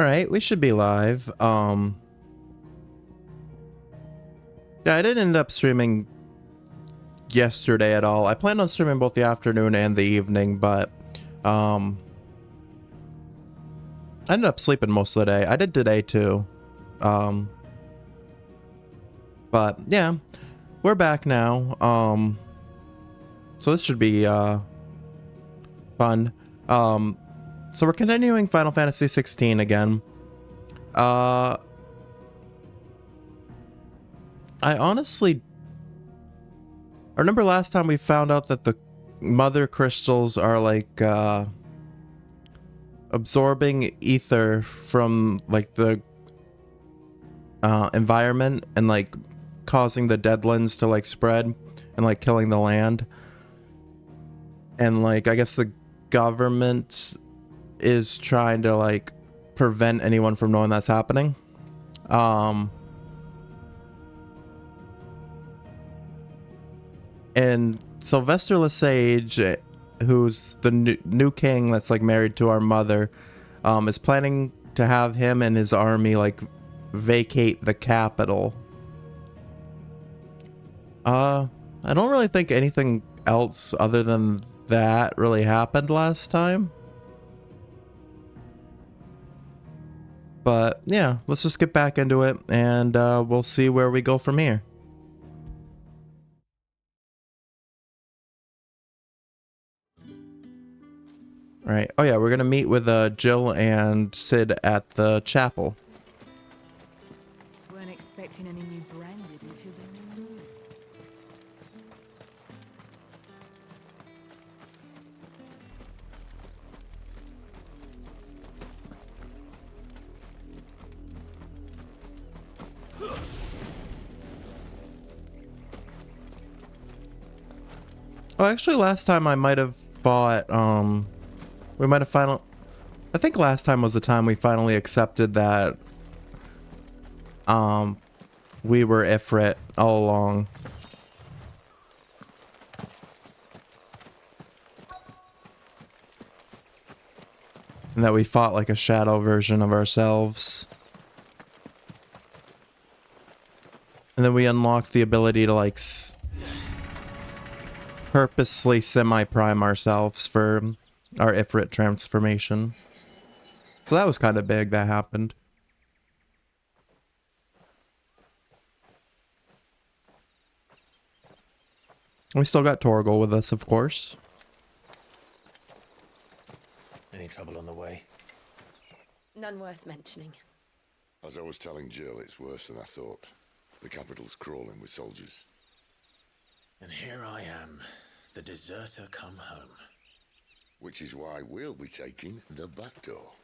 Alright, we should be live. Yeah, I didn't end up streaming yesterday at all. I planned on streaming both the afternoon and the evening, but I ended up sleeping most of the day. I did today too. But yeah, we're back now. So this should be fun. So we're continuing Final Fantasy 16 again. I honestly remember last time we found out that the mother crystals are like absorbing ether from like the environment and like causing the deadlands to like spread and like killing the land. And like I guess the government is trying to like prevent anyone from knowing that's happening. And Sylvester Lesage, who's the new king that's like married to our mother, is planning to have him and his army like vacate the capital. I don't really think anything else other than that really happened last time. But yeah, let's just get back into it and we'll see where we go from here. All right. Oh yeah, we're gonna meet with Jill and Sid at the chapel. Weren't expecting any new branded until the new moon. Oh, actually, last time I might have bought we might have I think last time was the time we finally accepted that we were Ifrit all along. And that we fought like a shadow version of ourselves. And then we unlocked the ability to like purposely semi-prime ourselves for our Ifrit transformation. So that was kind of big that happened. We still got Torgal with us, of course. Any trouble on the way? None worth mentioning. As I was telling Jill, it's worse than I thought. The capital's crawling with soldiers. And here I am, the deserter come home. Which is why we'll be taking the back door.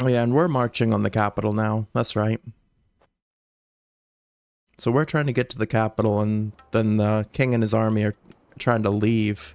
Oh yeah, and we're marching on the capital now. That's right. So we're trying to get to the capital, and then the king and his army are trying to leave.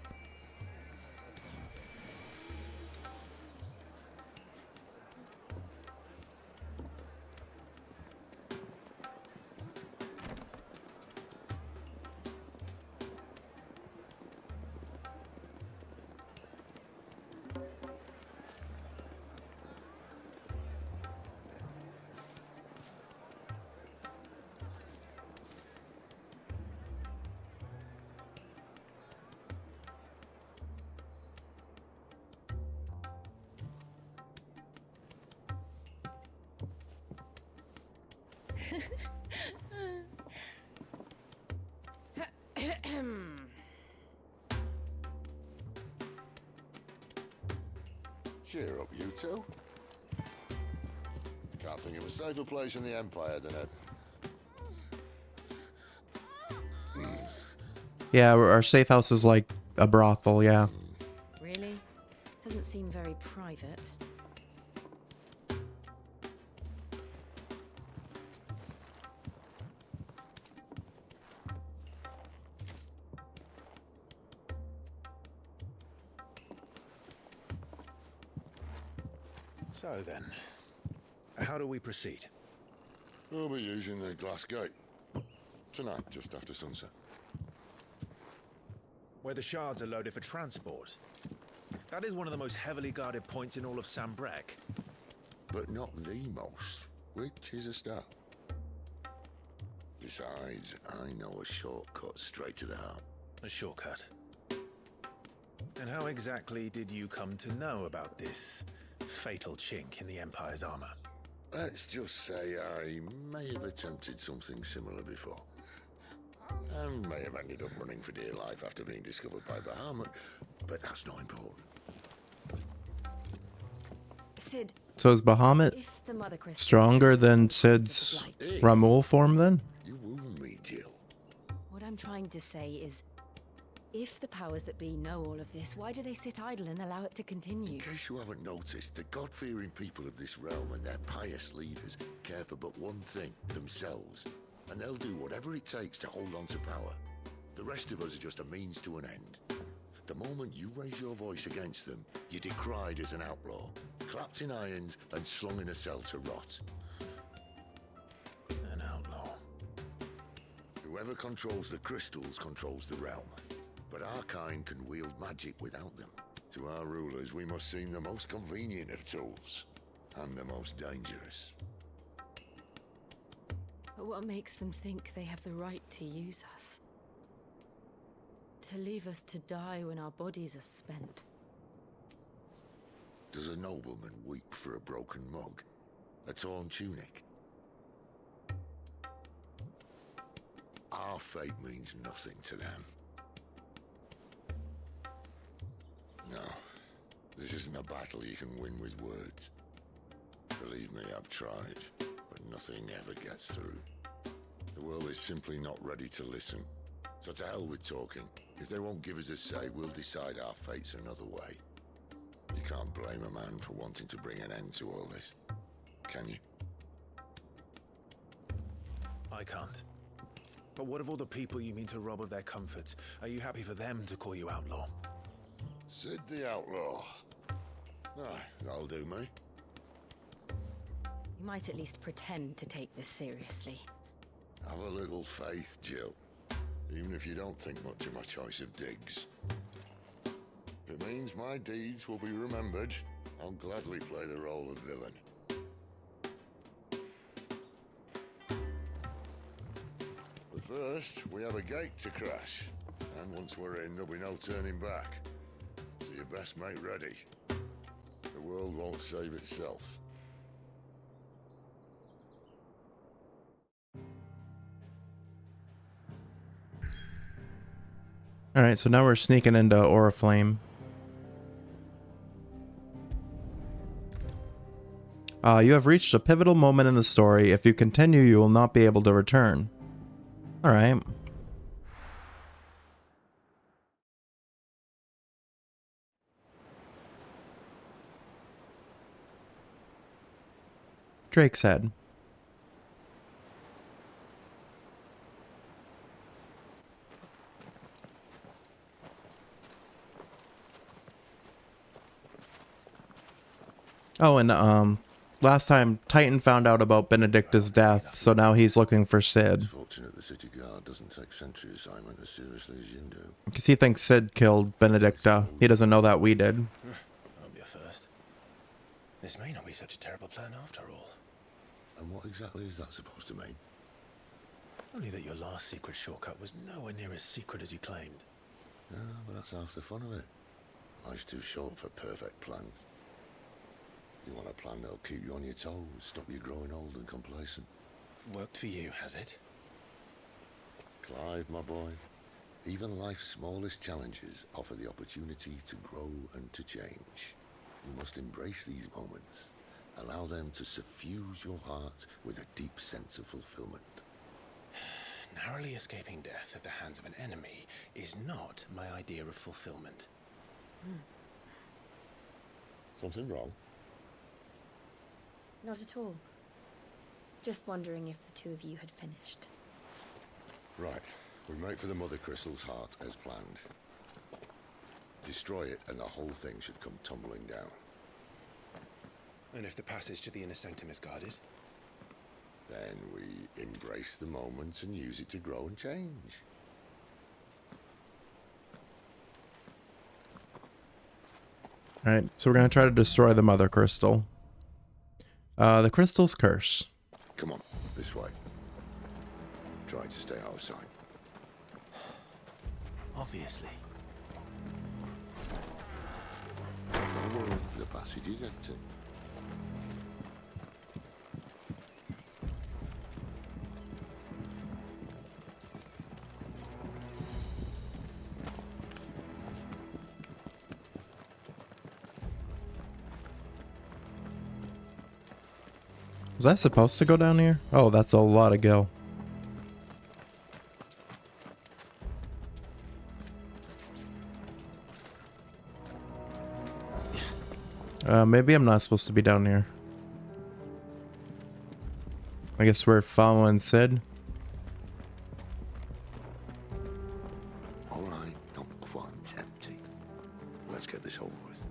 Cheer up, you two. Can't think of a safer place in the Empire than a... Yeah, our safe house is like a brothel, yeah. Really? Doesn't seem very private. So then, how do we proceed? We'll be using the glass gate. Tonight, just after sunset. Where the shards are loaded for transport. That is one of the most heavily guarded points in all of Sambrek. But not the most, which is a start. Besides, I know a shortcut straight to the heart. A shortcut. And how exactly did you come to know about this fatal chink in the Empire's armor? Let's just say I may have attempted something similar before. And may have ended up running for dear life after being discovered by Bahamut, but that's not important. Sid, So is Bahamut if the Mother Crystal stronger than Sid's Ramul form then? You wound me, Jill. what I'm trying to say is, if the powers that be know all of this, why do they sit idle and allow it to continue? In case you haven't noticed, the God-fearing people of this realm and their pious leaders care for but one thing, themselves. And they'll do whatever it takes to hold on to power. The rest of us are just a means to an end. The moment you raise your voice against them, you're decried as an outlaw, clapped in irons and slung in a cell to rot. An outlaw. Whoever controls the crystals controls the realm. But our kind can wield magic without them. To our rulers, we must seem the most convenient of tools. And the most dangerous. But what makes them think they have the right to use us? To leave us to die when our bodies are spent? Does a nobleman weep for a broken mug? A torn tunic? Our fate means nothing to them. No, this isn't a battle you can win with words. Believe me, I've tried, but nothing ever gets through. The world is simply not ready to listen. So to hell with talking. If they won't give us a say, we'll decide our fates another way. You can't blame a man for wanting to bring an end to all this, can you? I can't. But what of all the people you mean to rob of their comforts? Are you happy for them to call you outlaw? Sid the Outlaw. Ah, that'll do me. You might at least pretend to take this seriously. Have a little faith, Jill. Even if you don't think much of my choice of digs. If it means my deeds will be remembered, I'll gladly play the role of villain. But first, we have a gate to crash. And once we're in, there'll be no turning back. So you best make ready. The world won't save itself. Alright, so now we're sneaking into Oriflame. You have reached a pivotal moment in the story. If you continue, you will not be able to return. Alright. Drake said. Oh, and last time Titan found out about Benedicta's death, so now he's looking for Sid. It's fortunate the city guard doesn't take sentry assignment as seriously as you do. Because he thinks Sid killed Benedicta. He doesn't know that we did. Won't be a first. This may not be such a terrible plan after all. And what exactly is that supposed to mean? Only that your last secret shortcut was nowhere near as secret as you claimed. Yeah, but that's half the fun of it. Life's too short for perfect plans. You want a plan that'll keep you on your toes, stop you growing old and complacent. Worked for you, has it? Clive, my boy, even life's smallest challenges offer the opportunity to grow and to change. You must embrace these moments. Allow them to suffuse your heart with a deep sense of fulfillment. Narrowly escaping death at the hands of an enemy is not my idea of fulfillment. Something wrong? Not at all. Just wondering if the two of you had finished. Right. We make for the Mother Crystal's heart as planned. Destroy it and the whole thing should come tumbling down. And if the passage to the inner sanctum is guarded? Then we embrace the moment and use it to grow and change. Alright, so we're gonna try to destroy the mother crystal. The crystal's curse. Come on, this way. Try to stay out of sight. Obviously. Oh, the passage is empty. Was I supposed to go down here? Oh, that's a lot of gil. Maybe I'm not supposed to be down here. I guess we're following Sid. Alright, not quite empty. Let's get this over with.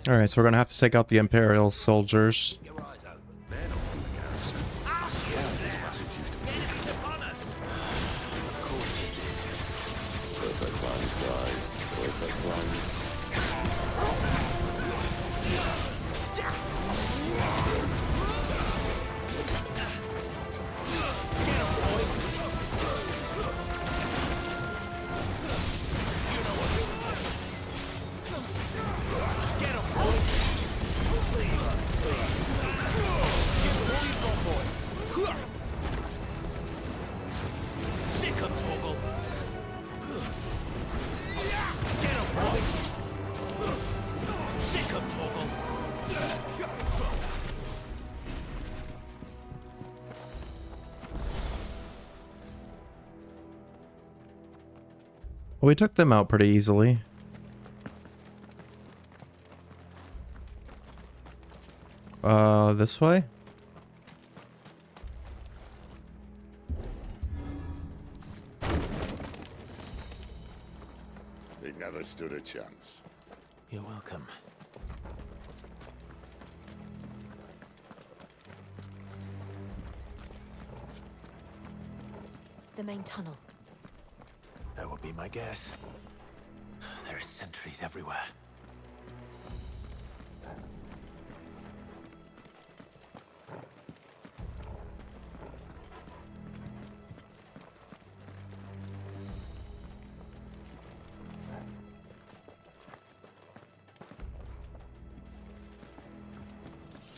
Alright, so we're gonna have to take out the Imperial soldiers. Perfect plans, guys. Perfect plans. Well, we took them out pretty easily. This way? It never stood a chance. You're welcome. The main tunnel. That would be my guess. There are sentries everywhere.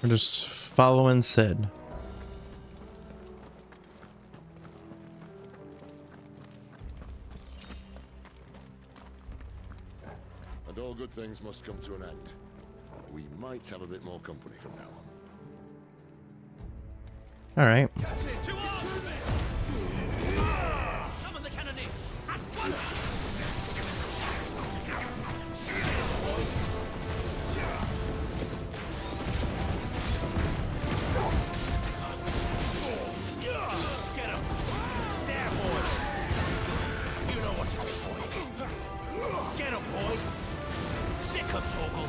We're just following Sid. And all good things must come to an end. We might have a bit more company from now on. Alright. Summon the cannoneer! At once! Get him! There, boy! You know what to do, boy. Get him, boy! Sick him, Torgal!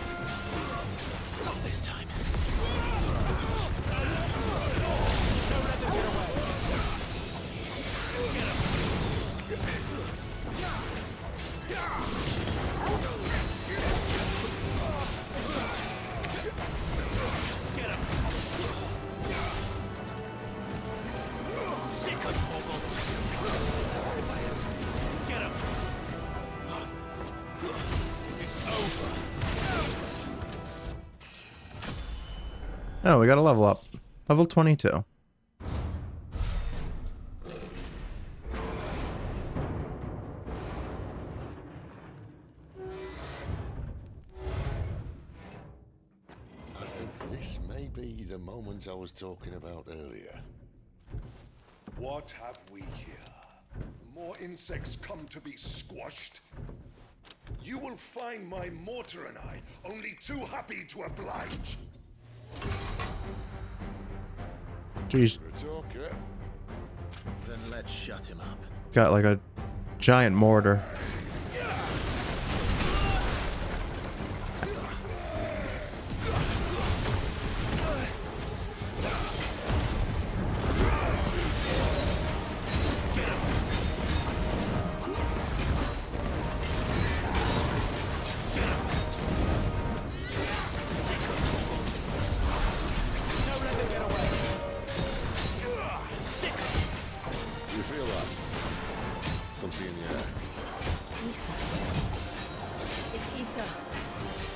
Not this time. Don't let them get away! Get him! Get him! Sick of Torgal! Get him! It's over! Oh, we got a level up. Level 22. I think this may be the moment I was talking about earlier. What have we here? More insects come to be squashed? You will find my mortar and I only too happy to oblige. Jeez, It's okay. Then let's shut him up. got like a giant mortar.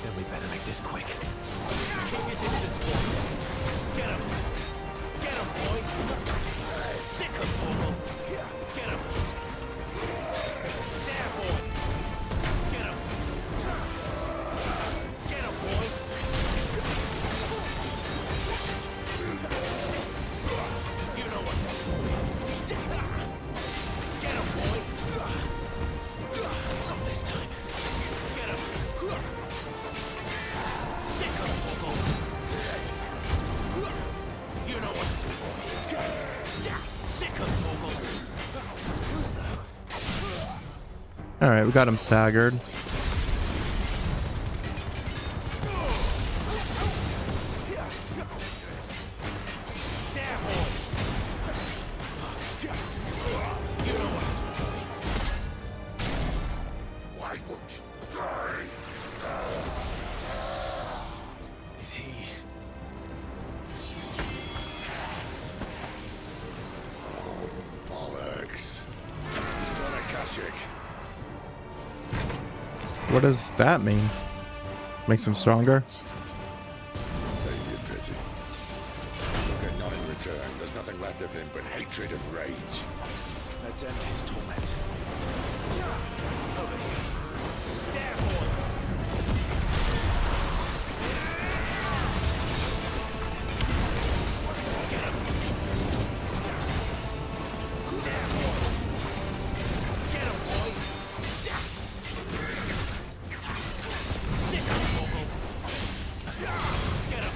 Then we better make this quick. Keep your distance, boy. Get him. Get him, boy. Sick him, Torgal. Get him. There, boy. Get him. Get him, boy. You know what's happening. Get him, boy. Not this time. Get him. Sick him, Torgal. You know what to do, boy. Sick him, Torgal. Too slow. All right, we got him staggered. There, boy. You know what to do, boy. Why won't you die? Is he? Bollocks. He's got a Kashyyyk. What does that mean? Makes him stronger? Save your pity. Look at none in return. There's nothing left of him but hatred and rage. Let's end his torment. Over here. There, boy. Get him. There, boy. Get him, boy. Sick him, Torgal. Get him.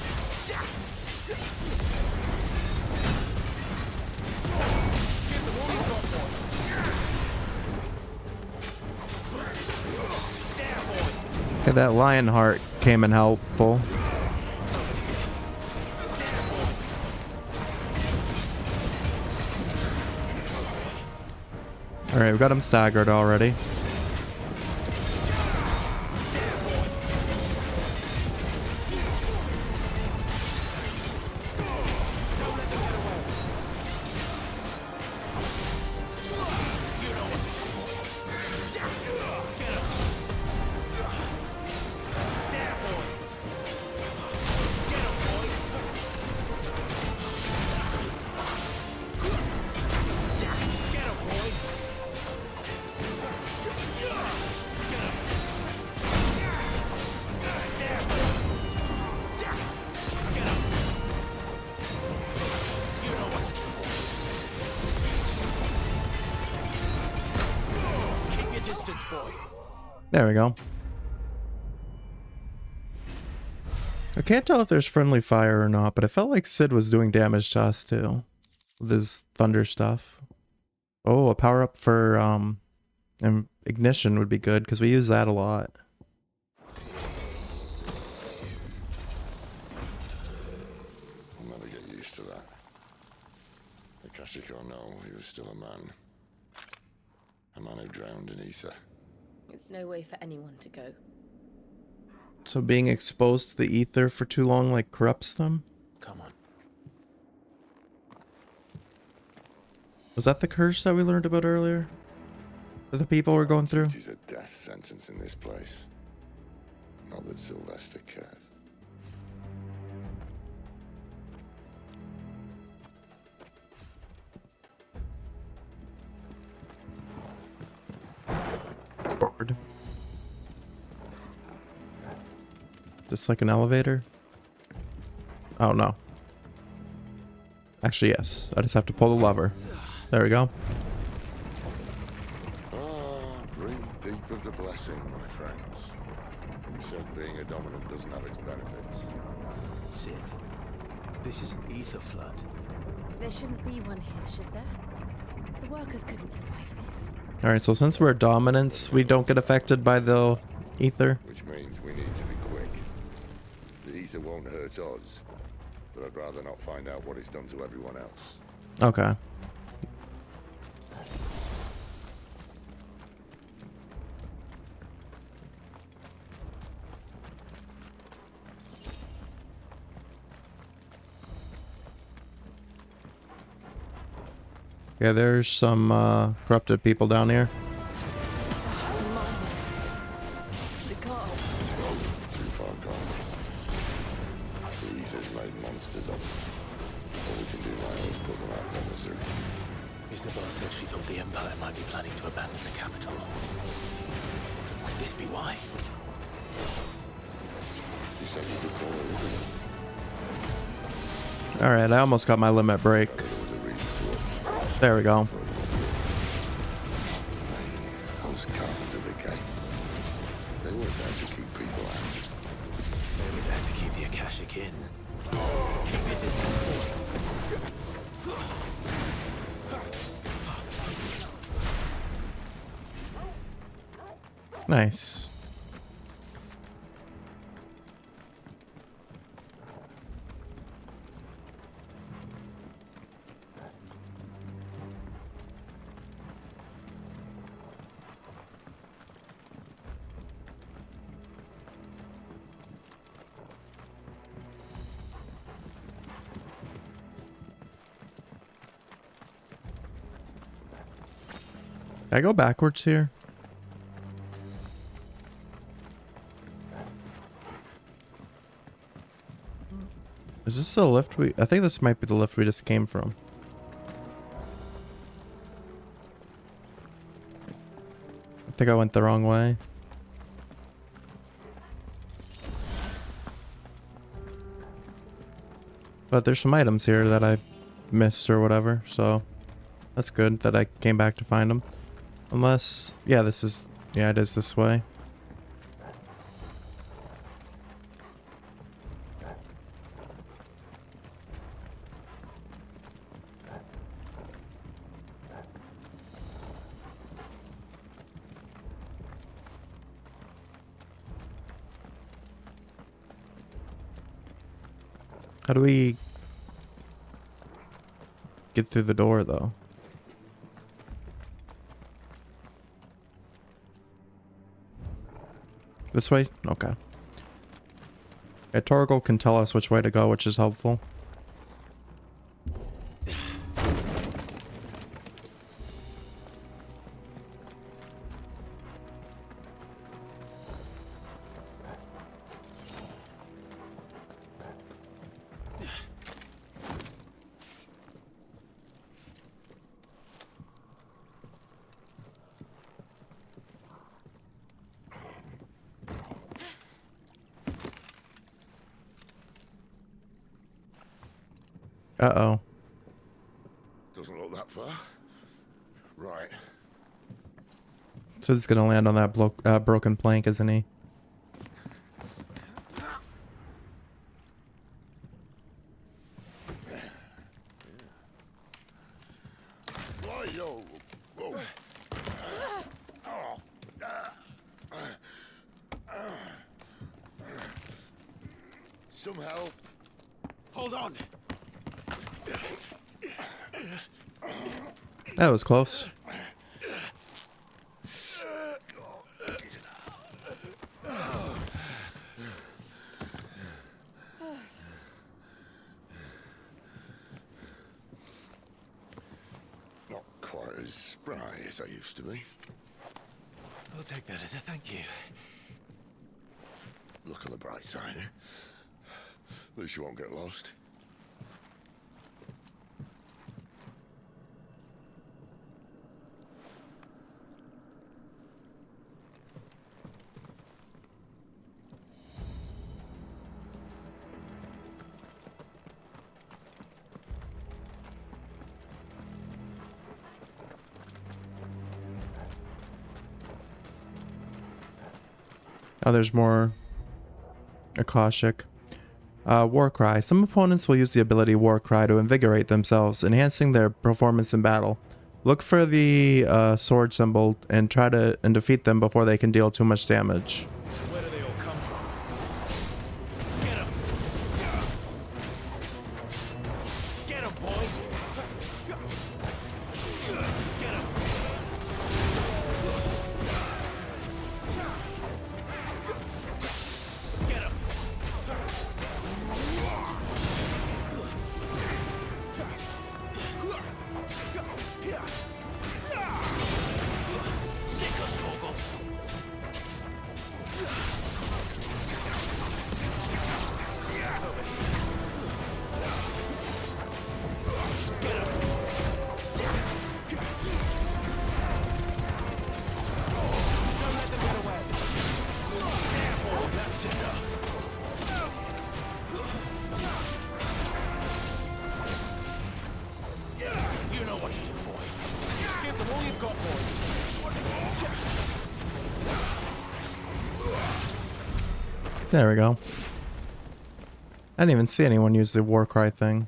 Give them all you've got, boy. There, boy. Okay, that lion heart came in helpful. All right, we got him staggered already. You know what to do, boy. Get him. There, boy. Get him, boy. Get him, boy. Get him. There, boy. Get him. You know what to do, boy. Keep your distance, boy. There we go. I can't tell if there's friendly fire or not, but I felt like Sid was doing damage to us too. With his thunder stuff. Oh, a power up for ignition would be good because we use that a lot. I'll never get used to that. Akashic or no, he was still a man. A man who drowned in ether. It's no way for anyone to go. So being exposed to the ether for too long like corrupts them? Come on. Was that the curse that we learned about earlier? That the people were going through? It is a death sentence in this place. Not that Sylvester cares. Forward. Just like an elevator? Oh no. Actually, yes. I just have to pull the lever. There we go. Ah, breathe deep of the blessing, my friends. You said being a dominant doesn't have its benefits. Sid, this is an ether flood. There shouldn't be one here, should there? The workers couldn't survive this. Alright, so since we're dominants, we don't get affected by the ether. Which means we need to be quick. The ether won't hurt us, but I'd rather not find out what it's done to everyone else. Okay. Yeah, there's some corrupted people down here. The guards. Too Arthur's made monsters of them. All we can do now is put them out of their misery. Isabel said she thought the Empire might be planning to abandon the capital. Could this be why? She said we could call her Isabel. Alright, I almost got my limit break. There was a reason to it. There we go. Those cards of the gate. They weren't there to keep people out. They were there to keep the Akashic in. Keep your distance. Nice. Can I go backwards here? Is this the lift we... I think this might be the lift we just came from. I think I went the wrong way. But there's some items here that I missed or whatever, so that's good that I came back to find them. Unless... yeah, this is... yeah, it is this way. How do we get through the door, though? This way? Okay. Yeah, Torgal can tell us which way to go, which is helpful. Uh-oh. Doesn't look that far. Right. So he's gonna land on that broken plank, isn't he? Yo. Whoa. Some help. Hold on. That was close. Not quite as spry as I used to be. I'll take that as a thank you. Look on the bright side, eh? At least you won't get lost. Oh, there's more Akashic. War Cry. Some opponents will use the ability War Cry to invigorate themselves, enhancing their performance in battle. Look for the sword symbol and try to defeat them before they can deal too much damage. Where do they all come from? Get him! Get him, boy! Get him! Get him! Sick of Torgal! There we go. I didn't even see anyone use the war cry thing.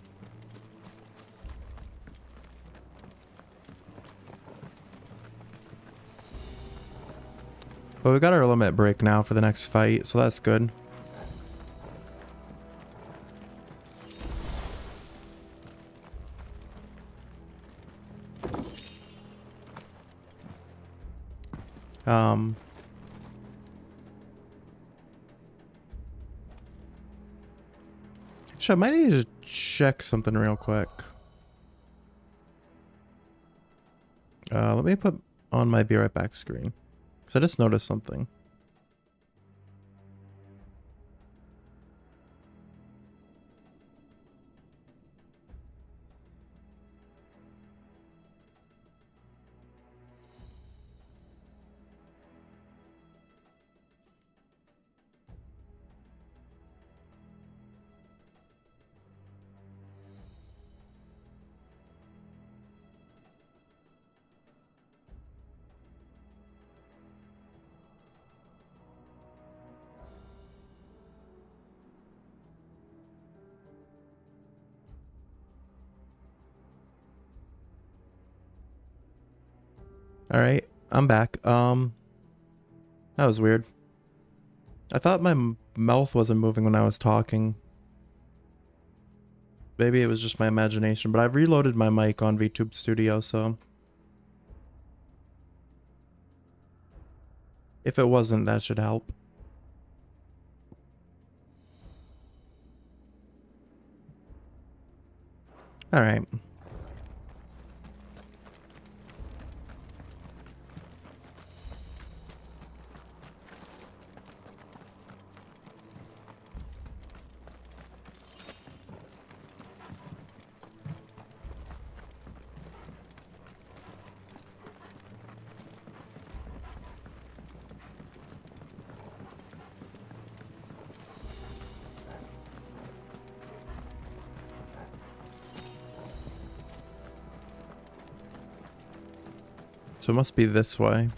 But we got our limit break now for the next fight, so that's good. Actually, I might need to check something real quick. Let me put on my be right back screen. Because I just noticed something. Alright, I'm back. That was weird. I thought my mouth wasn't moving when I was talking. Maybe it was just my imagination, but I've reloaded my mic on VTube Studio, so... if it wasn't, that should help. Alright. So it must be this way.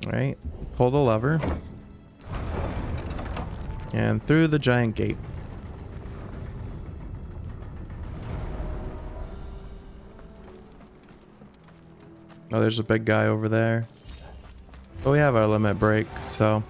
Alright, pull the lever. And through the giant gate. Oh, there's a big guy over there. But we have our limit break, so...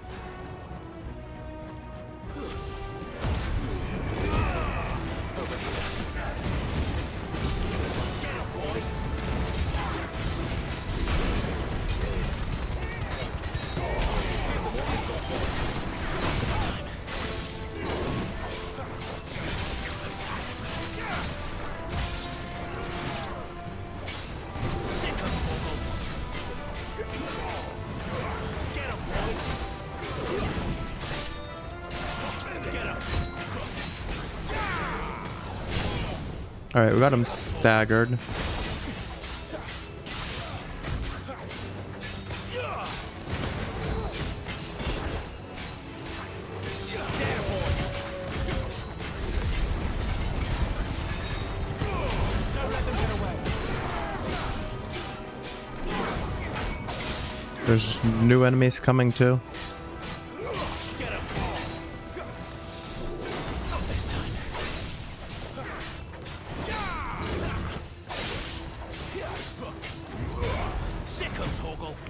Alright, we got him staggered. There's new enemies coming too.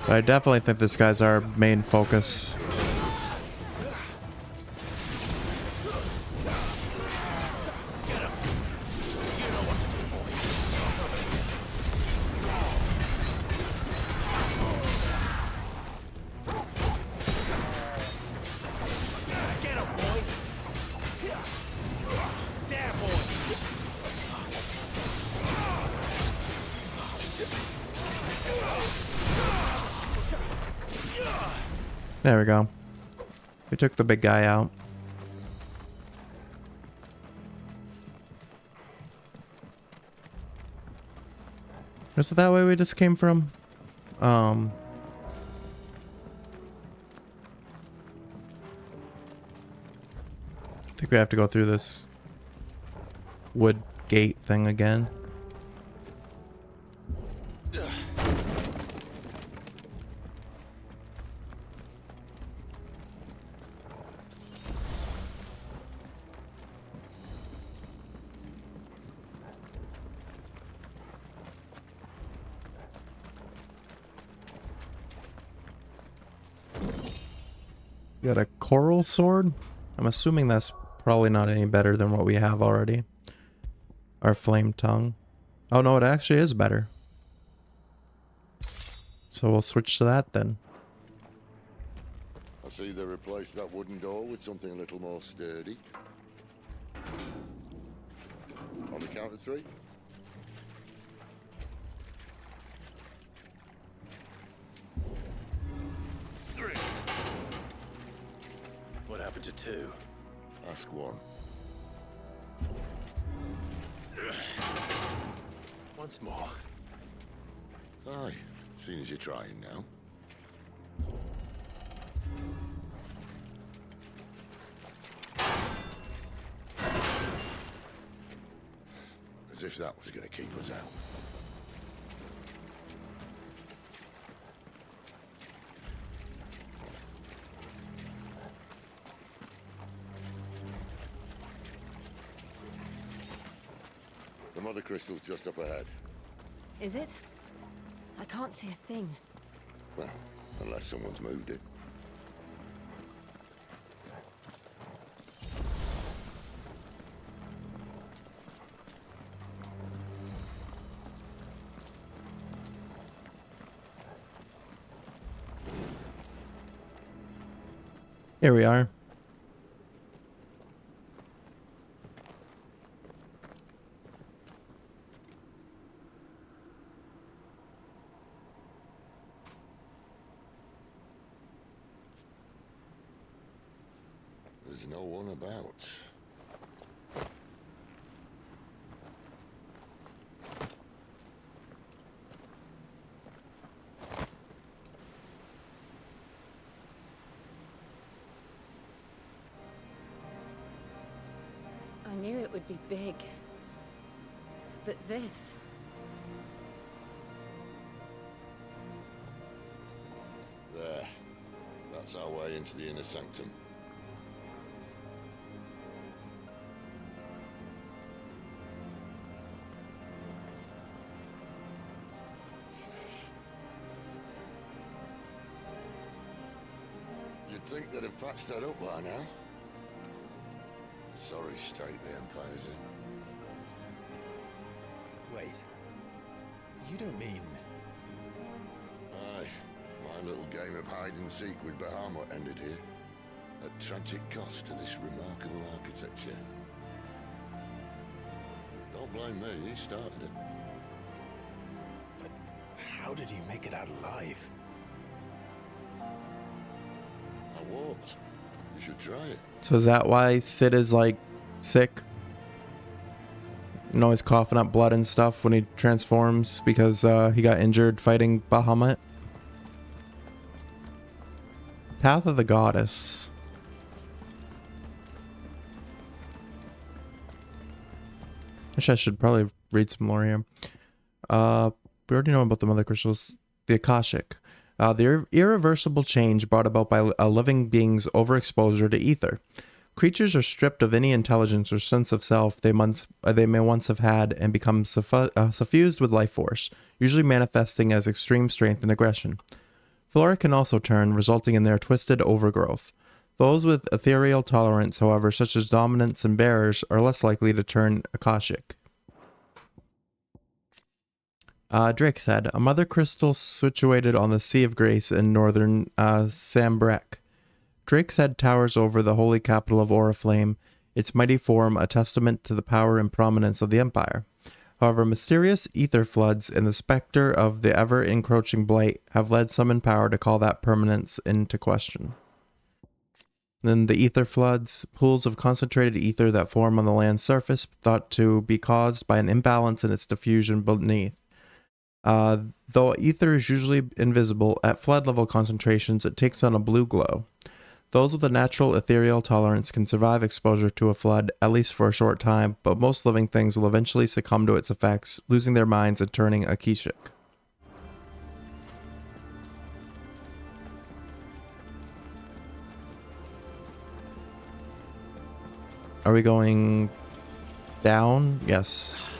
But I definitely think this guy's our main focus. There we go. We took the big guy out. Was it that way we just came from? I think we have to go through this wood gate thing again. Got a coral sword. I'm assuming that's probably not any better than what we have already. Our flame tongue. Oh no, it actually is better. So we'll switch to that then. I see they replaced that wooden door with something a little more sturdy. On the count of 3. What happened to 2? Ask 1. Once more. Aye, seeing as you're trying now. As if that was going to keep us out. The mother crystal's just up ahead. Is it? I can't see a thing. Well, unless someone's moved it. Here we are. There's no one about. I knew it would be big. But this... There. That's our way into the inner sanctum. You'd think they'd have patched that up by now. Sorry state the Empire's in. Wait. You don't mean... Aye. My little game of hide-and-seek with Bahamut ended here. At tragic cost to this remarkable architecture. Don't blame me, he started it. But how did you make it out alive? I walked. You should try it. So is that why Sid is like sick? And always coughing up blood and stuff when he transforms because he got injured fighting Bahamut? Path of the Goddess. Wish I should probably read some more here. We already know about the mother crystals. The Akashic. The irreversible change brought about by a living being's overexposure to ether. Creatures are stripped of any intelligence or sense of self they may once have had and become suffused with life force, usually manifesting as extreme strength and aggression. Flora can also turn, resulting in their twisted overgrowth. Those with ethereal tolerance, however, such as dominants and bearers, are less likely to turn Akashic. Drake said, a mother crystal situated on the Sea of Grace in northern Sambrek. Drake's head towers over the holy capital of Oriflame, its mighty form a testament to the power and prominence of the Empire. However, mysterious ether floods and the specter of the ever-encroaching blight have led some in power to call that permanence into question. Then the ether floods, pools of concentrated ether that form on the land's surface, thought to be caused by an imbalance in its diffusion beneath. Though ether is usually invisible, at flood level concentrations it takes on a blue glow. Those with a natural ethereal tolerance can survive exposure to a flood, at least for a short time, but most living things will eventually succumb to its effects, losing their minds and turning akashic. Are we going down? Yes.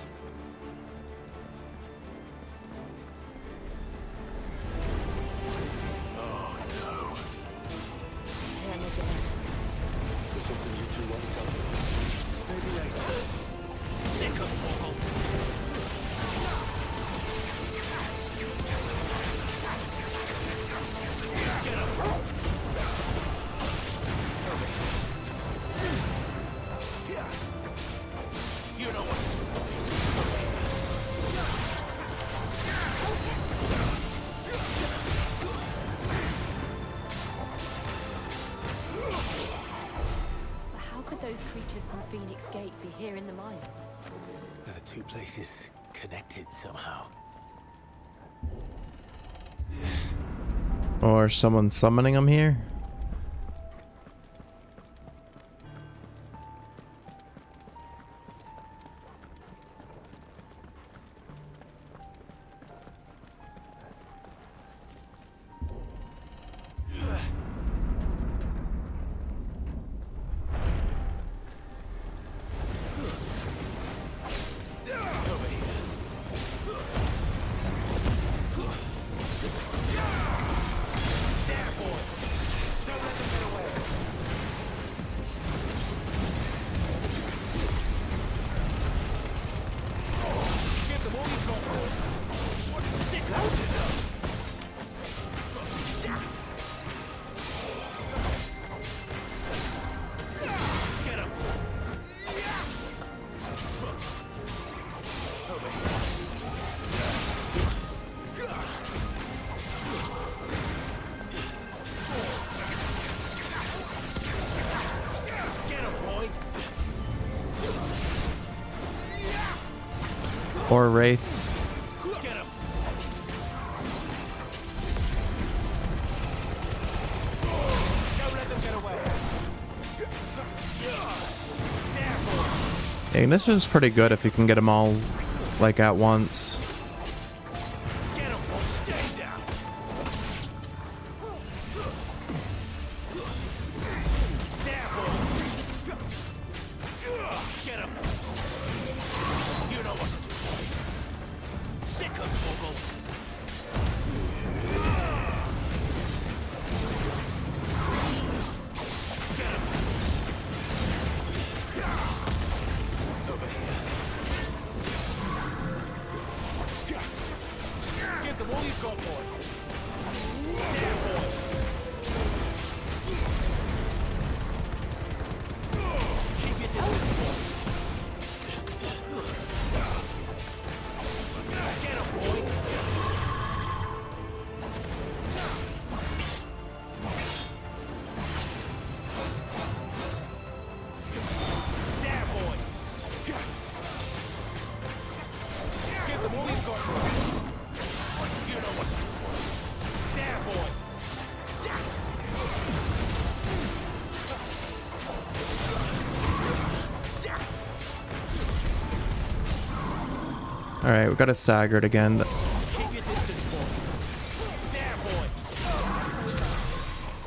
Those creatures from Phoenix Gate be here in the mines? Are the two places connected somehow? Or someone summoning them here? Or wraiths. Ignition is pretty good if you can get them all like at once. Alright, we got it staggered again.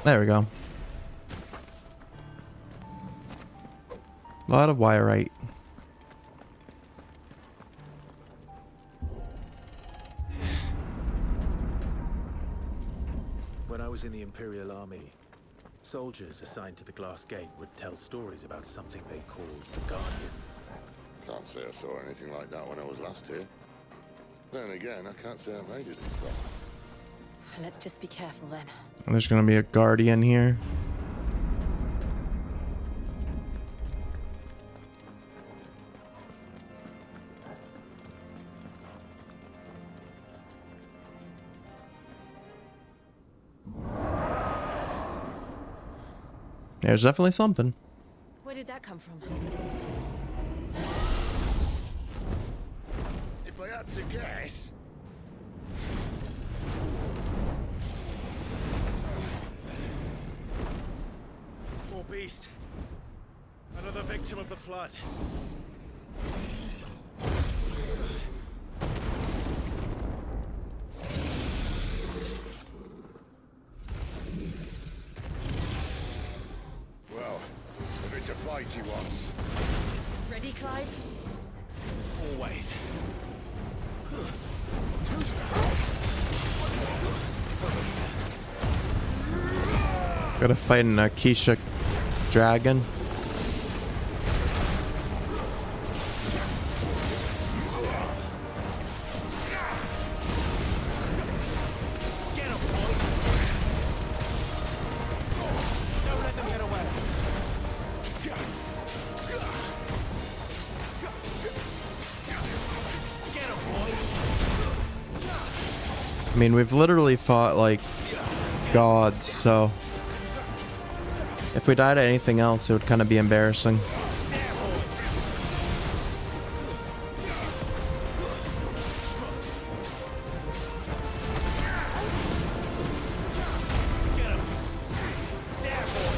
There we go. A lot of wire-right. When I was in the Imperial Army, soldiers assigned to the Glass Gate would tell stories about something they called the Guardian. Can't say I saw anything like that when I was last here. Then again, I can't say I made it this far. Let's just be careful then. And there's gonna be a guardian here. There's definitely something. Where did that come from? If I had to guess... Poor beast. Another victim of the flood. Well, if it's a fight he wants. Ready, Clive? Always. Gotta fight an Akisha dragon. Get him, boy! Don't let them get away! Get him, boy! I mean, we've literally fought like gods, so if we died at anything else, it would kind of be embarrassing. Get him! There, boy!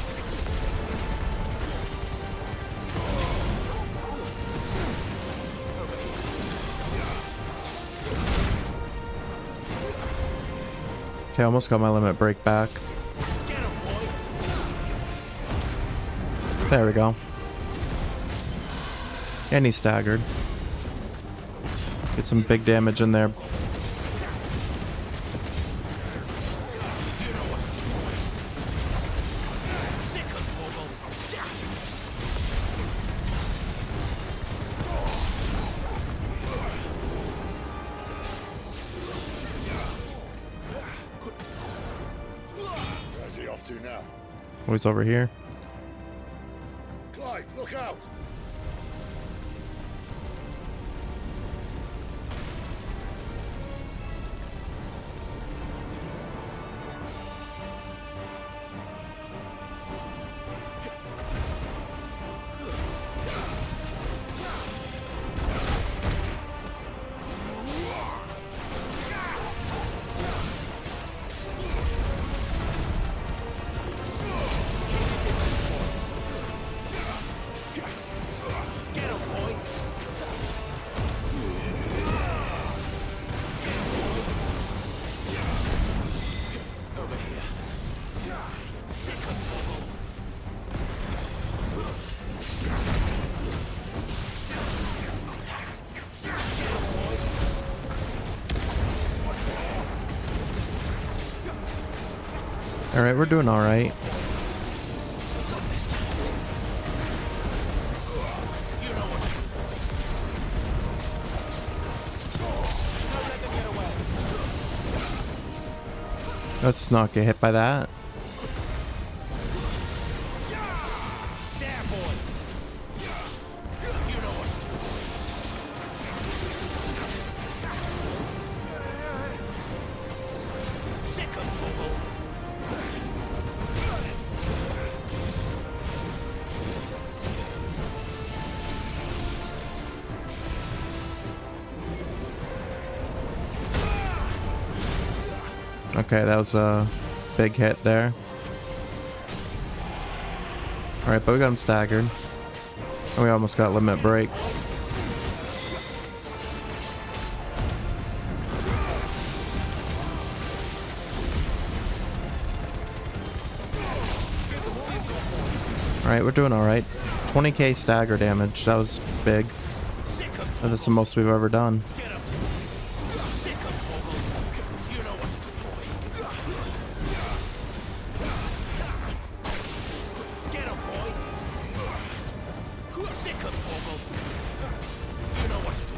Okay, almost got my limit break back. Get him, boy! There we go. And he staggered. Get some big damage in there. Sick of Torgal! Where's he off to now? Oh, he's over here. Clive, look out! Get him, boy! Over here. Sick of Torgal! All right, we're doing all right. Not this time. You know what to do, boy. Don't let them get away. Let's not get hit by that. There, boy. You know what to do. Sick of Torgal. Okay, that was a big hit there. All right, but we got him staggered. And we almost got limit break. All right, we're doing all right. 20k stagger damage. That was big. Sick of That's the most we've ever done. Get him. Sick of Torgal. You know what to do, boy. Get him, boy. Sick of Torgal. You know what to do,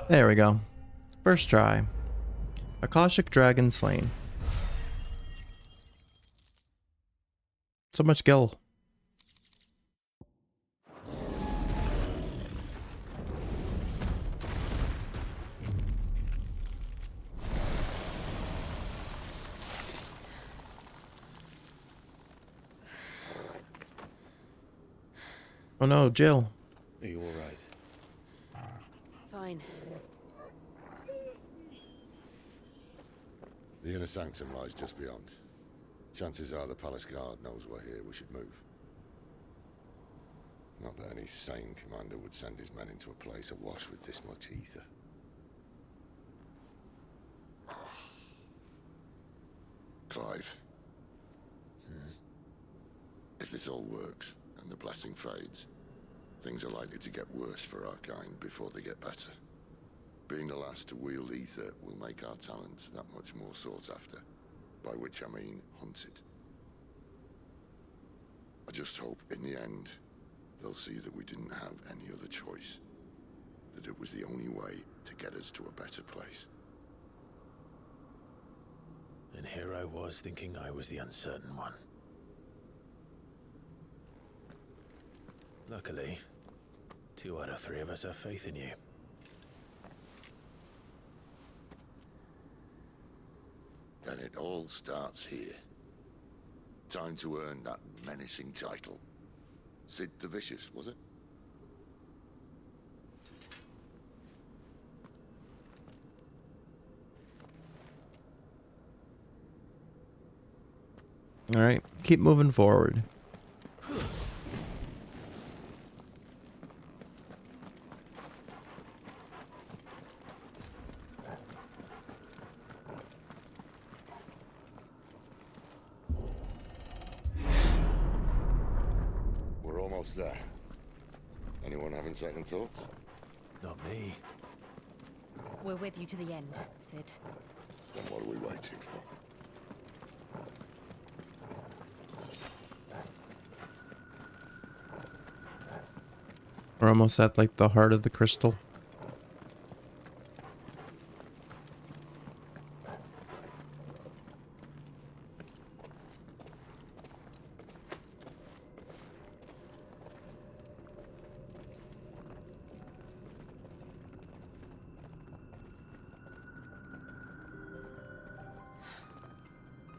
boy. There we go. First try. Akashic Dragon slain. So much gil. Oh no, Jill. Are you all right? Fine. The inner sanctum lies just beyond. Chances are the palace guard knows we're here. We should move. Not that any sane commander would send his men into a place awash with this much ether. Clive. If this all works, and the blessing fades, things are likely to get worse for our kind before they get better. Being the last to wield ether will make our talents that much more sought after, by which I mean hunted. I just hope, in the end, they'll see that we didn't have any other choice. That it was the only way to get us to a better place. And here I was thinking I was the uncertain one. Luckily, 2 out of 3 of us have faith in you. Then it all starts here. Time to earn that menacing title. Sid the Vicious, was it? Alright, keep moving forward. We're almost there. Anyone having second thoughts? Not me. We're with you to the end, Sid. Then what are we waiting for? We're almost at like the heart of the crystal.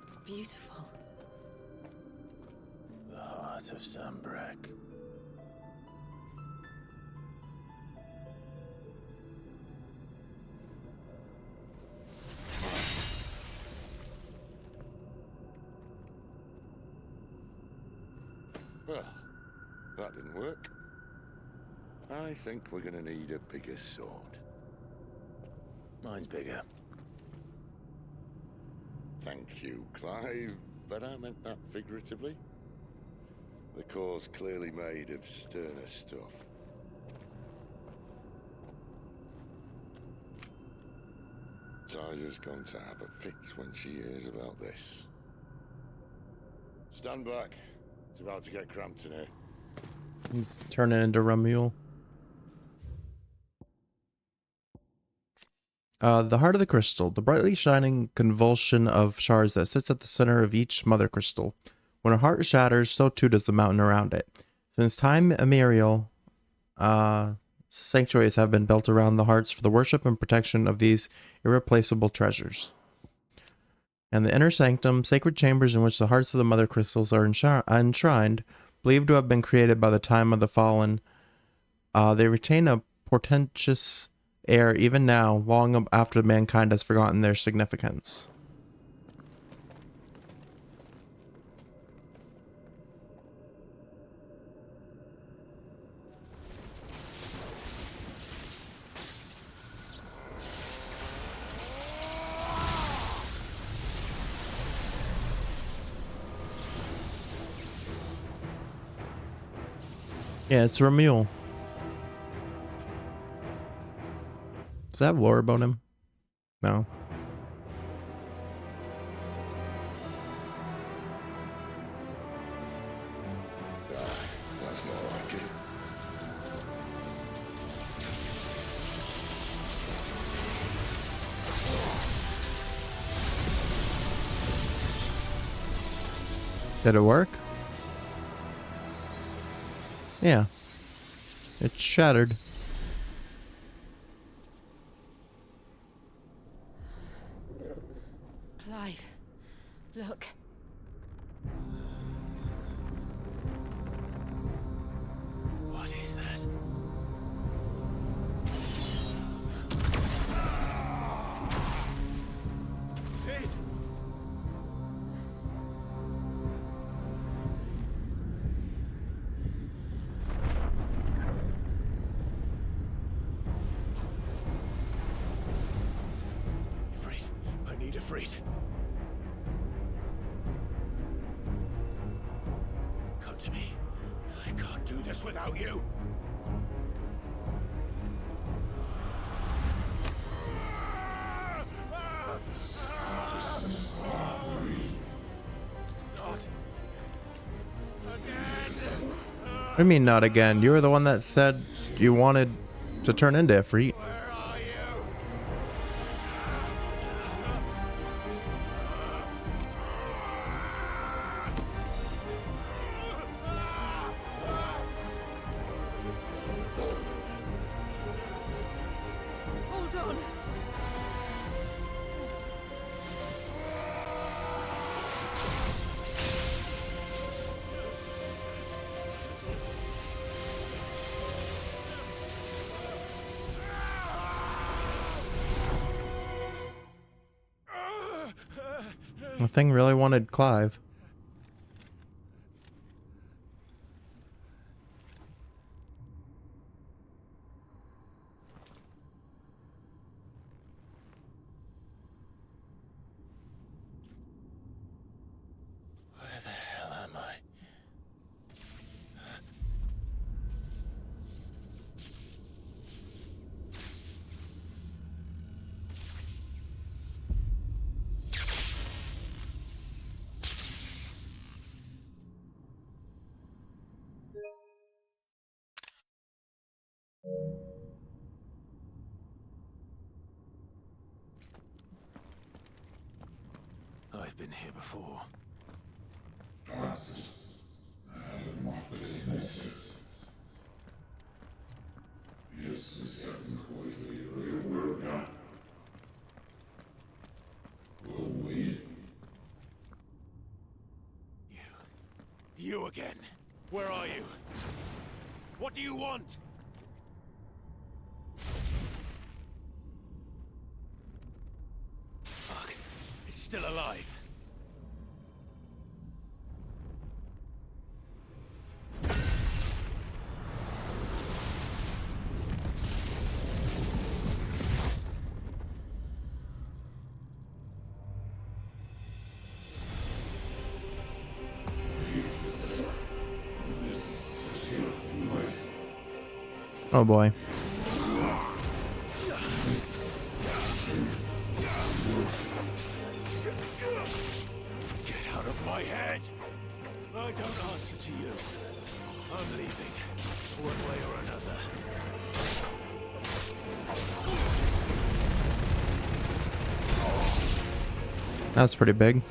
It's beautiful. The heart of Sambrek. Well, that didn't work. I think we're gonna need a bigger sword. Mine's bigger. Thank you, Clive, but I meant that figuratively. The core's clearly made of sterner stuff. Tyler's going to have a fit when she hears about this. Stand back. It's about to get cramped in here. He's turning into Ramule. The heart of the crystal, the brightly shining convulsion of shards that sits at the center of each mother crystal. When a heart shatters, so too does the mountain around it. Since time immemorial, sanctuaries have been built around the hearts for the worship and protection of these irreplaceable treasures. And the inner sanctum, sacred chambers in which the hearts of the mother crystals are enshrined, believed to have been created by the time of the fallen, they retain a portentous air even now, long after mankind has forgotten their significance. Yeah, it's Ramule. Does that have lore about him? No. That's more like it. Did it work? Yeah. It's shattered. Clive, look. What? Ifrit. Come to me. I can't do this without you. Not again. What do you mean not again? You were the one that said you wanted to turn into Ifrit. Where are you? Hold on. The thing really wanted Clive. Where the hell am I? I've been here before. You again. Where are you? What do you want? Fuck. It's still alive. Oh boy. Get out of my head! I don't answer to you. I'm leaving, one way or another. That's pretty big.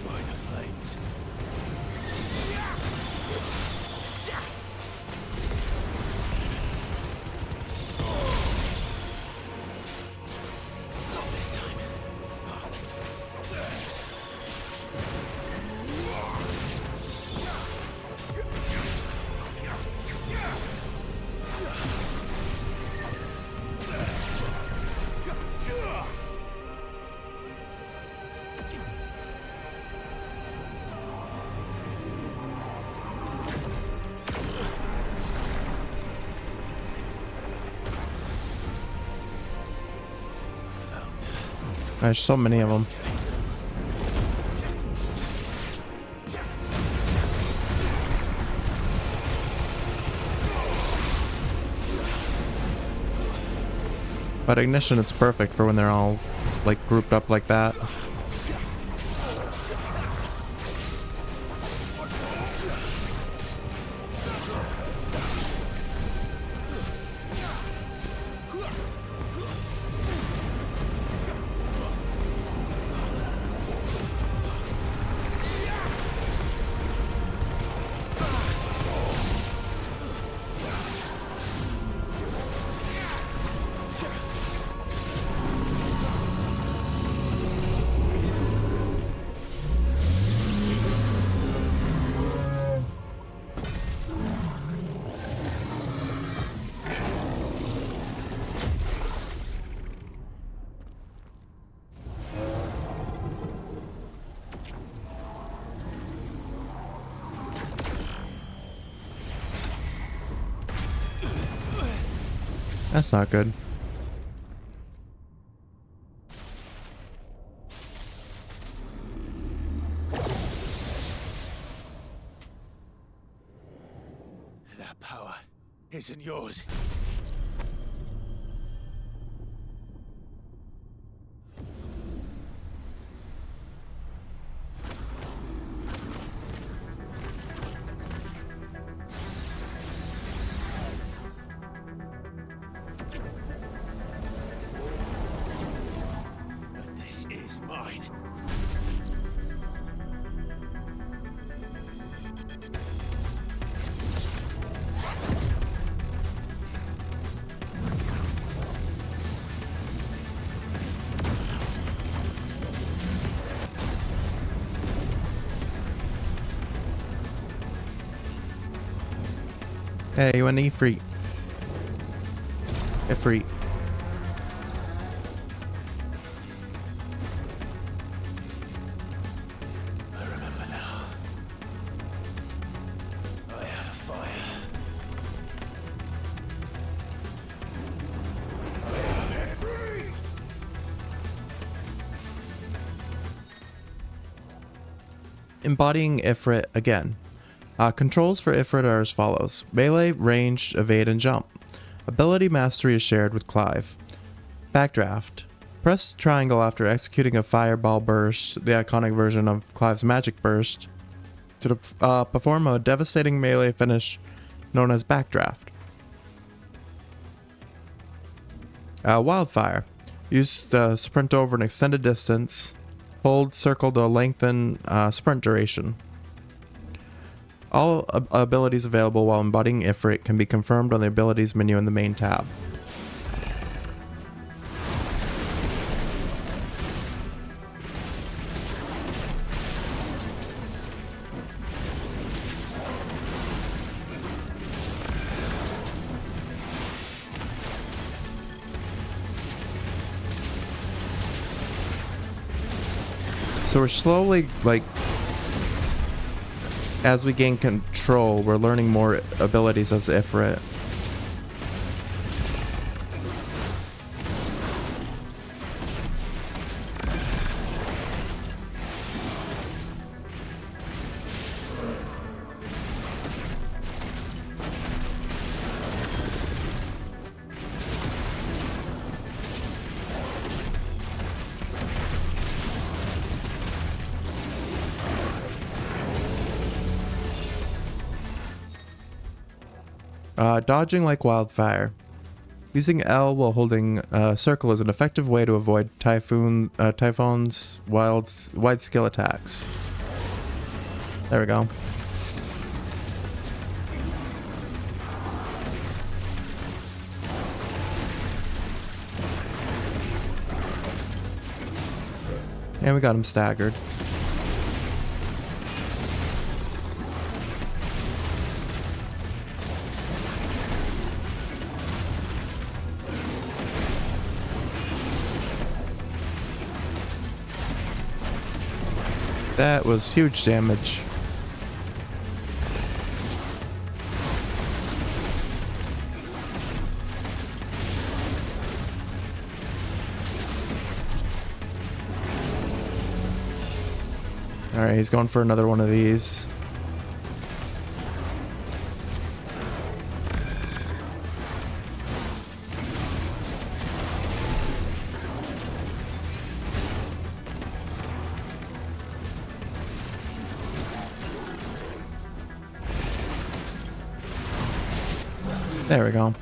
By the flames. Not this time. There's so many of them. But Ignition, it's perfect for when they're all like grouped up like that. That's not good. That power isn't yours. But this is mine. Hey, you want an Ifrit? Ifrit. I remember now. I had a fire. Embodying Ifrit again. Controls for Ifrit are as follows. Melee, ranged, evade, and jump. Ability mastery is shared with Clive. Backdraft. Press triangle after executing a fireball burst, the iconic version of Clive's magic burst, to perform a devastating melee finish known as backdraft. Wildfire. Use the sprint over an extended distance. Hold circle to lengthen sprint duration. All abilities available while embodying Ifrit can be confirmed on the abilities menu in the main tab. So we're slowly, like, as we gain control, we're learning more abilities as Ifrit. Dodging like wildfire. Using L while holding circle is an effective way to avoid typhoons, wide skill attacks. There we go. And we got him staggered. That was huge damage. Alright, he's going for another one of these. There we go.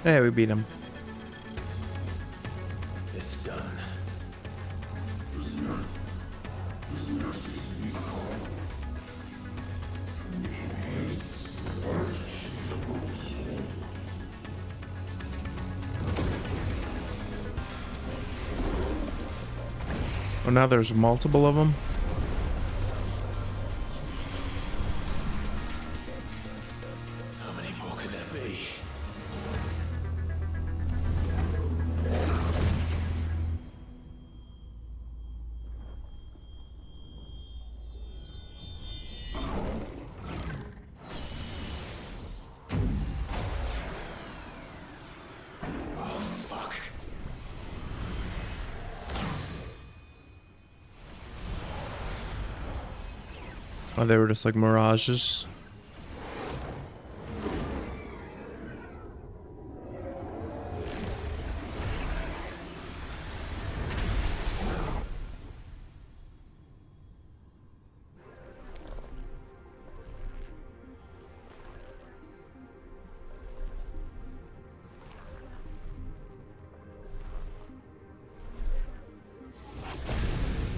Hey, we beat him. It's done. Oh, now there's multiple of them. How many more could there be? Oh, they were just like mirages.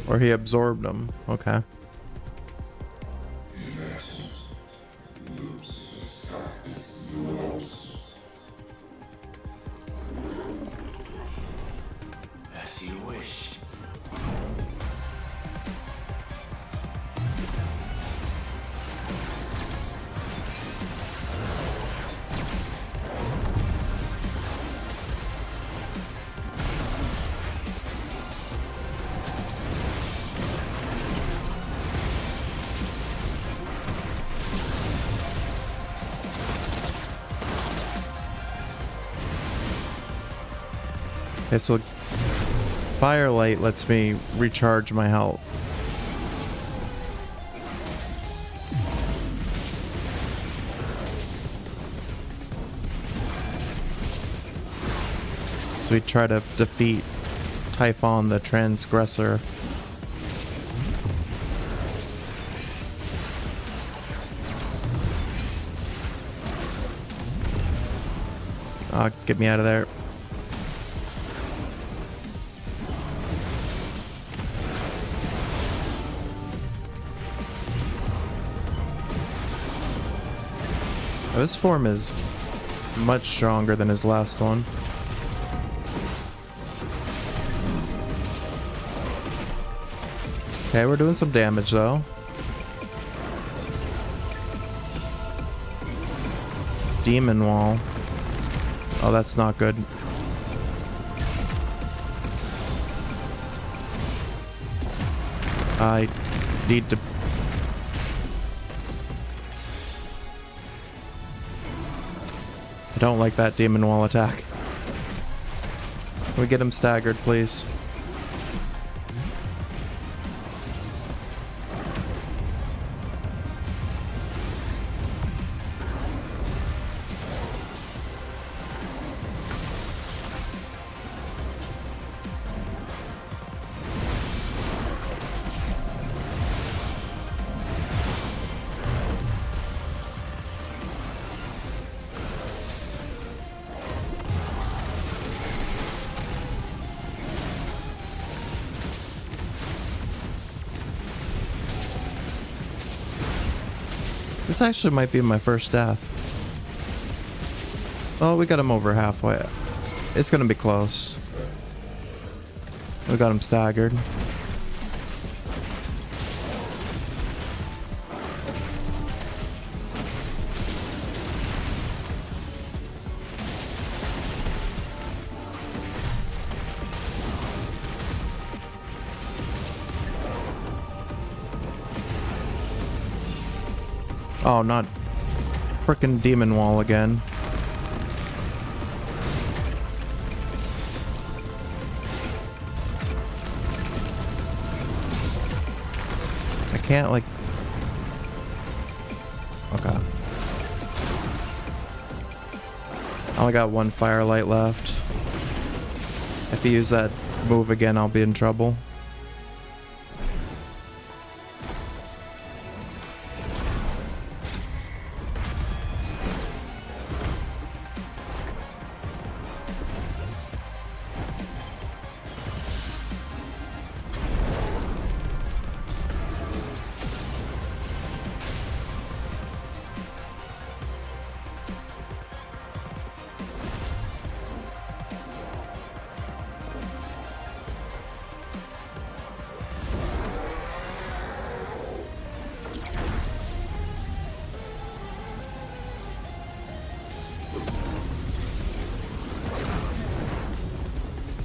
Or he absorbed them. Okay. As you wish. Okay, so firelight lets me recharge my health. So we try to defeat Typhon the Transgressor. Get me out of there. This form is much stronger than his last one. Okay, we're doing some damage though. Demon wall. Oh, that's not good. I need to... I don't like that demon wall attack. Can we get him staggered, please? This actually might be my first death. Oh, we got him over halfway. It's gonna be close. We got him staggered. Oh, not frickin' demon wall again. I can't, like... Okay. I only got one firelight left. If you use that move again, I'll be in trouble.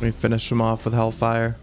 We finish him off with Hellfire.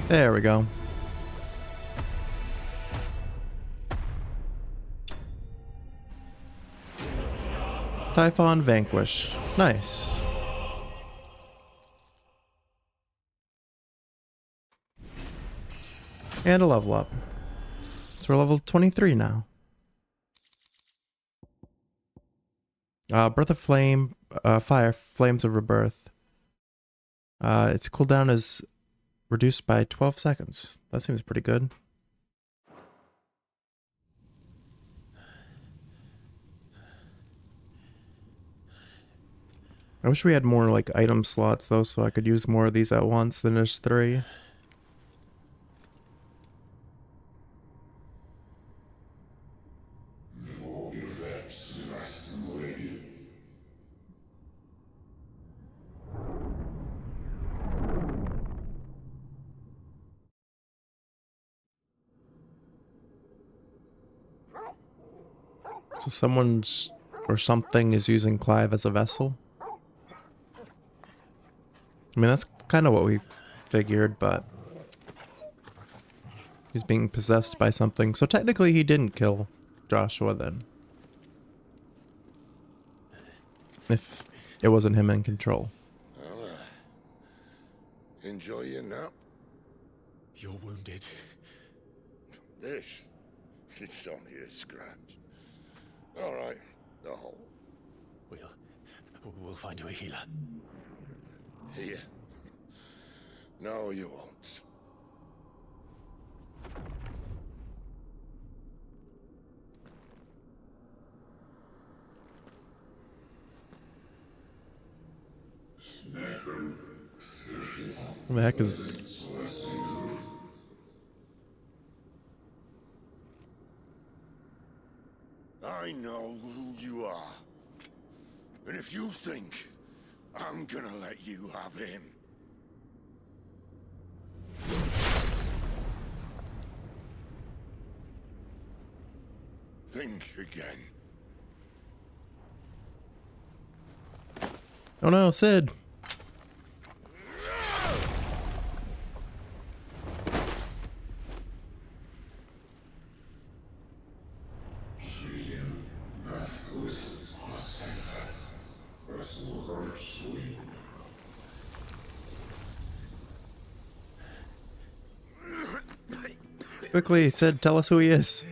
There we go. Typhon vanquished. Nice. And a level up. So we're level 23 now. Breath of Flame, Fire, Flames of Rebirth. Its cooldown is reduced by 12 seconds. That seems pretty good. I wish we had more like item slots though, so I could use more of these at once than just 3. So someone's or something is using Clive as a vessel. I mean, that's kind of what we figured, but he's being possessed by something. So technically he didn't kill Joshua then. If it wasn't him in control. Well, enjoy your nap. You're wounded. This, it's only a scratch. All right, the hole. We'll find you a healer. Here. No, you won't. What the heck is... I know who you are. And if you think I'm gonna let you have him... think again. Oh no, Sid! Quickly, Sid, tell us who he is.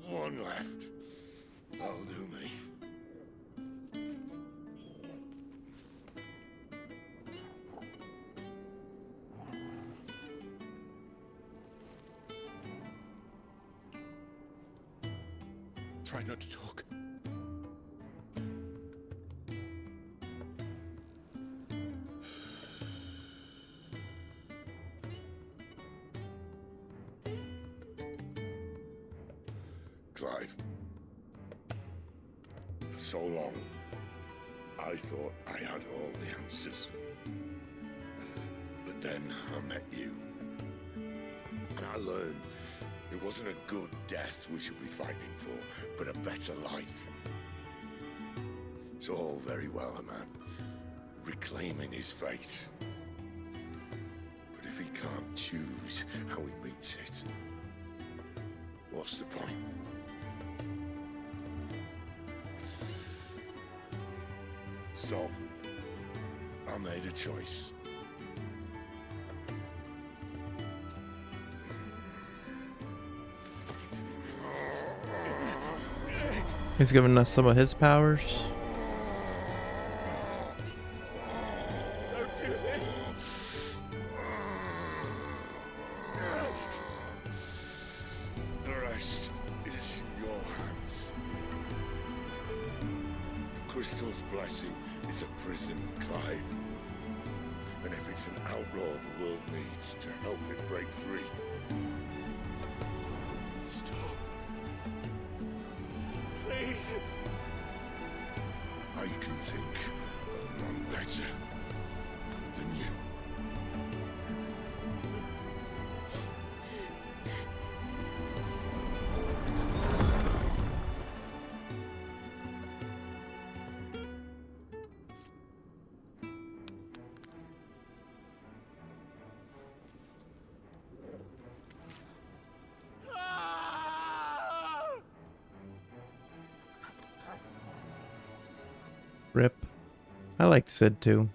One left. That'll do me. Try not to talk. Clive. For so long, I thought I had all the answers. But then I met you. And I learned it wasn't a good death we should be fighting for, but a better life. It's all very well, a man reclaiming his fate. But if he can't choose how he meets it, what's the point? So, I made a choice. He's giving us some of his powers. Don't do this! The rest is in your hands. The crystal's blessing is a prison, Clive. And if it's an outlaw the world needs to help it break free. Stop. Please. I can think of none better than you. Rip. I liked Sid too.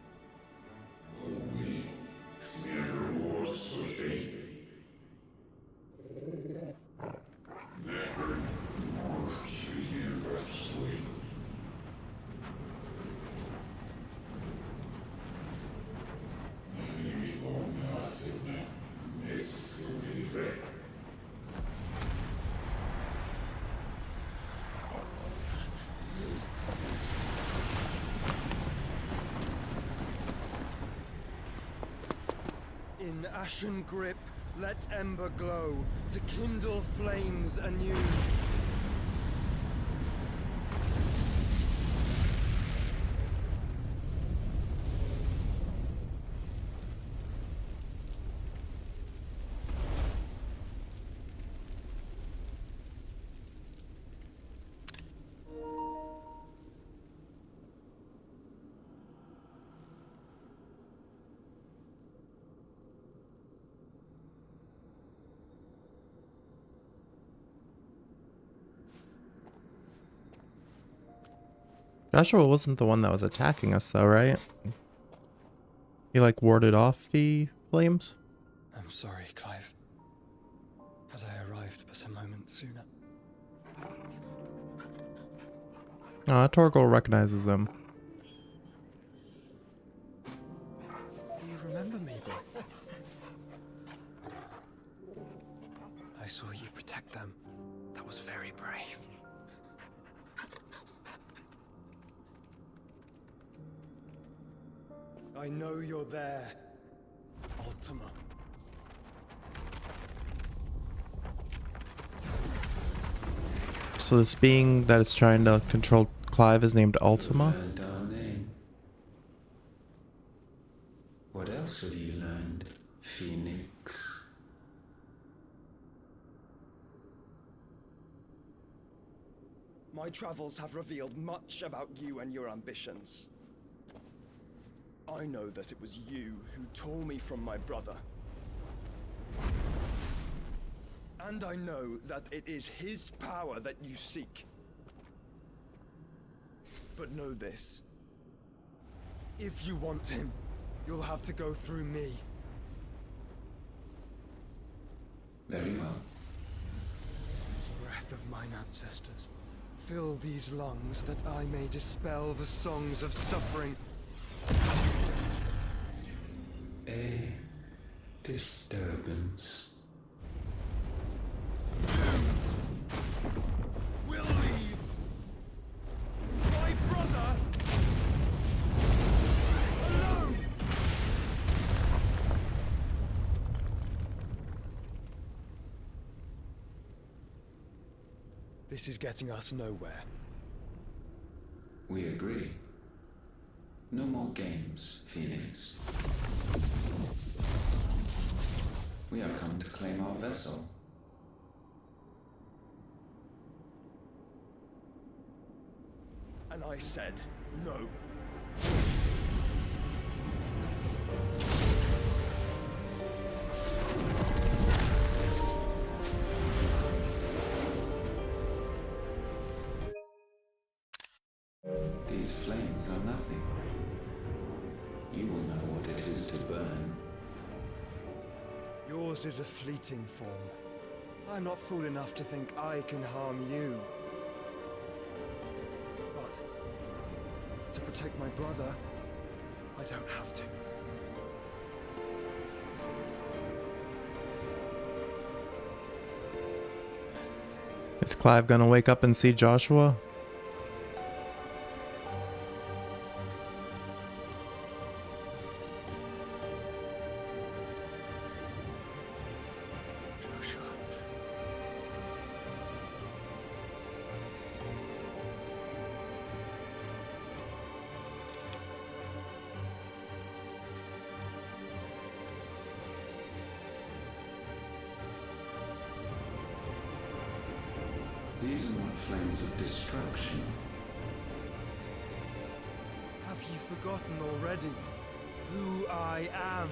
In ashen grip, let ember glow, to kindle flames anew. Joshua wasn't the one that was attacking us though, right? He like warded off the flames? I'm sorry, Clive. Had I arrived but a moment sooner. Torgal recognizes him. Do you remember me, boy? I saw you protect them. That was very brave. I know you're there, Ultima. So this being that is trying to control Clive is named Ultima? Learned our name. What else have you learned, Phoenix? My travels have revealed much about you and your ambitions. I know that it was you who tore me from my brother. And I know that it is his power that you seek. But know this. If you want him, you'll have to go through me. Very well. Breath of mine ancestors, fill these lungs that I may dispel the songs of suffering. A disturbance. We'll leave. My brother alone. This is getting us nowhere. We agree. No more games, Phoenix. We have come to claim our vessel. And I said no. These flames are nothing. You will know what it is to burn. Yours is a fleeting form. I'm not fool enough to think I can harm you. But to protect my brother, I don't have to. Is Clive gonna wake up and see Joshua? Joshua. These are not flames of destruction. Have you forgotten already who I am?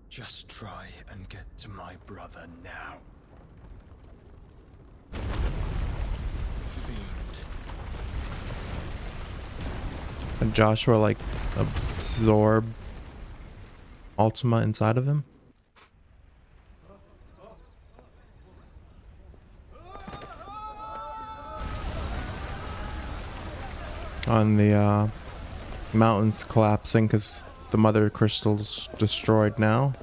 Just try and get to my brother now. Fiend. And Joshua like absorb Ultima inside of him. On the mountains collapsing because the mother crystal's destroyed now.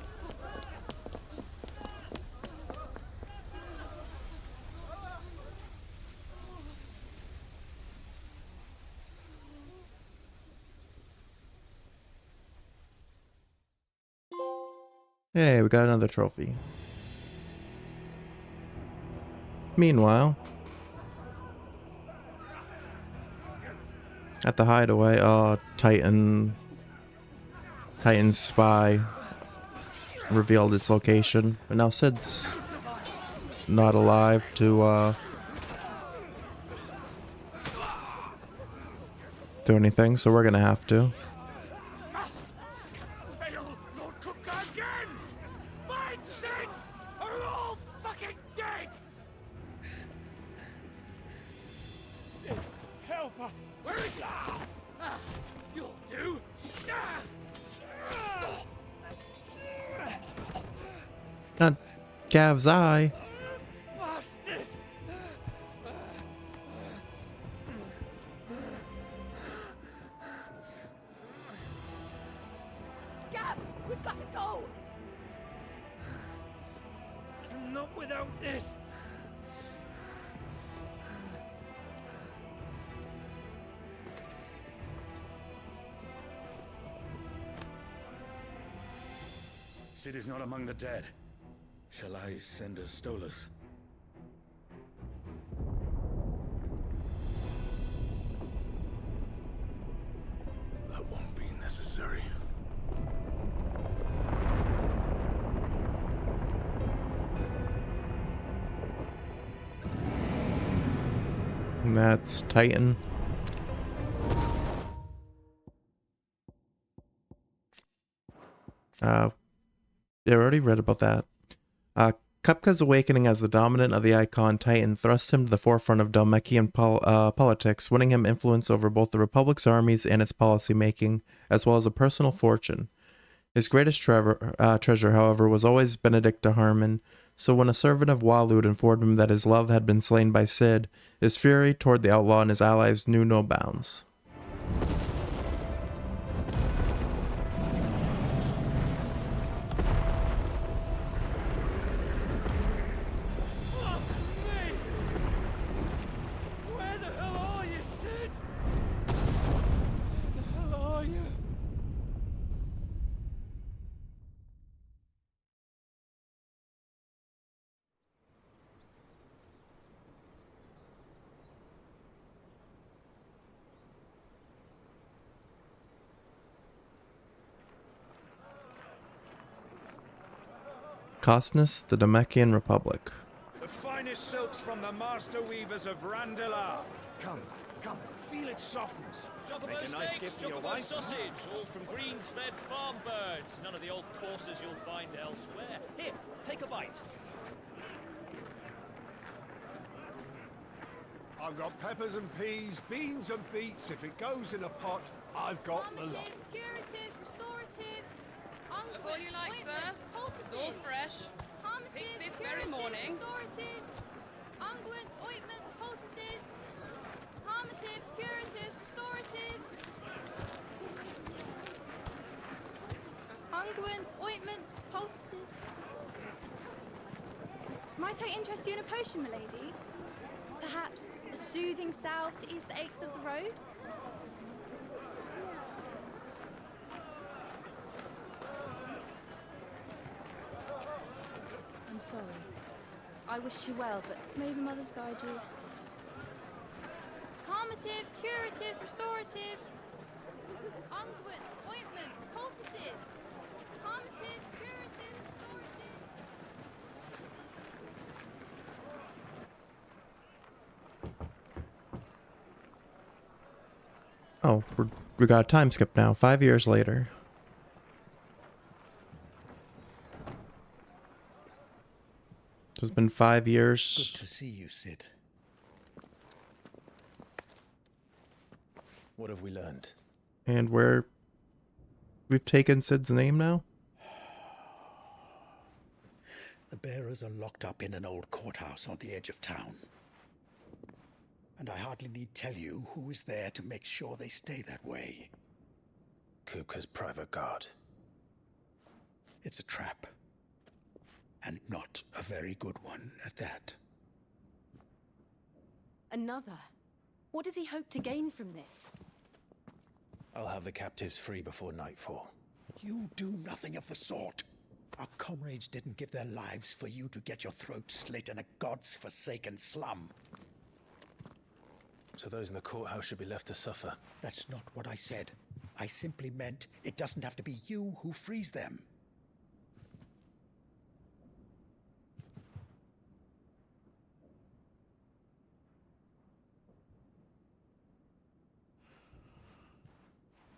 Hey, we got another trophy. Meanwhile, at the hideaway, Titan's spy revealed its location, and now Sid's not alive to do anything, so we're gonna have to. Not Gav's eye. Bastard! Gav, we've got to go! Not without this! Sid is not among the dead. Shall I send a Stolas? That won't be necessary. And that's Titan. Yeah, I already read about that. Kupka's awakening as the dominant of the icon Titan thrust him to the forefront of Dhalmekian politics, winning him influence over both the Republic's armies and its policymaking, as well as a personal fortune. His greatest treasure, however, was always Benedicta Harmon, so when a servant of Walud informed him that his love had been slain by Sid, his fury toward the outlaw and his allies knew no bounds. Cosnus, the Dhalmekian Republic. The finest silks from the master weavers of Randalar. Come, feel its softness. Make a nice gift for your wife. Sausage, all from greens-fed farm birds. None of the old courses you'll find elsewhere. Here, take a bite. I've got peppers and peas, beans and beets. If it goes in a pot, I've got the lot. Curatives, restoratives, Look all you like, sir. It's all fresh. Picked this very morning. Restoratives, unguents, ointments, poultices, calmatives, curatives, restoratives, unguents, ointments, poultices. Might I interest you in a potion, milady? Perhaps a soothing salve to ease the aches of the road? I'm sorry. I wish you well, but may the mothers guide you. Calmatives, curatives, restoratives, unguents, ointments, poultices. Calmatives, curatives, restoratives. Oh, we got a time skip now, 5 years later. It's been 5 Good years, to see you, Sid. What have we learned? and we've taken Sid's name now. The bearers are locked up in an old courthouse on the edge of town. And I hardly need tell you who is there to make sure they stay that way. Kupka's private guard. It's a trap. And not a very good one at that. Another? What does he hope to gain from this? I'll have the captives free before nightfall. You do nothing of the sort. Our comrades didn't give their lives for you to get your throat slit in a god's-forsaken slum. So those in the courthouse should be left to suffer. That's not what I said. I simply meant it doesn't have to be you who frees them.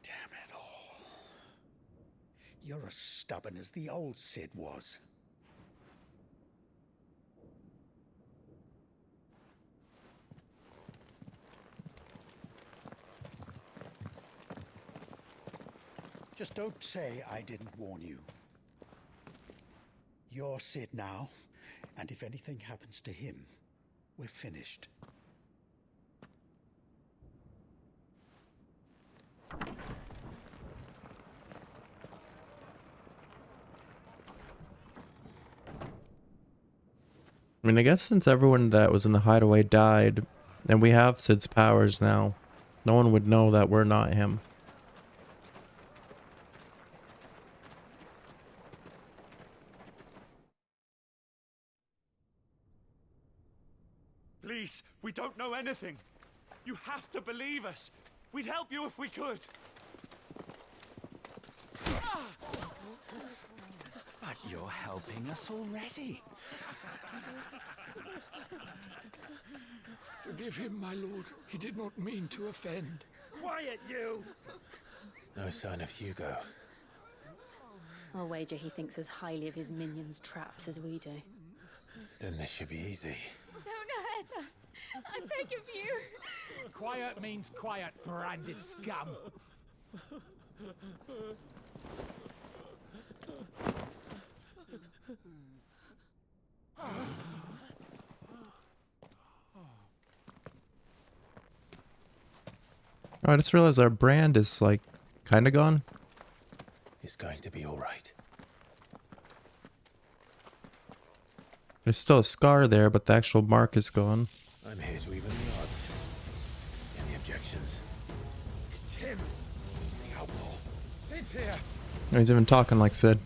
Damn it all. You're as stubborn as the old Sid was. Just don't say I didn't warn you. You're Sid now, and if anything happens to him, we're finished. I mean, I guess since everyone that was in the hideaway died, and we have Sid's powers now, no one would know that we're not him. Please, we don't know anything. You have to believe us. We'd help you if we could. But you're helping us already. Forgive him, my lord. He did not mean to offend. Quiet, you! No sign of Hugo. I'll wager he thinks as highly of his minions' traps as we do. Then this should be easy. Don't hurt us. I beg of you. Quiet means quiet, branded scum. Oh, I just realized our brand is like kind of gone. It's going to be all right. There's still a scar there, but the actual mark is gone. I'm here to even the odds. Any objections? It's him. The outlaw. Sid's here. Oh, he's even talking like Sid.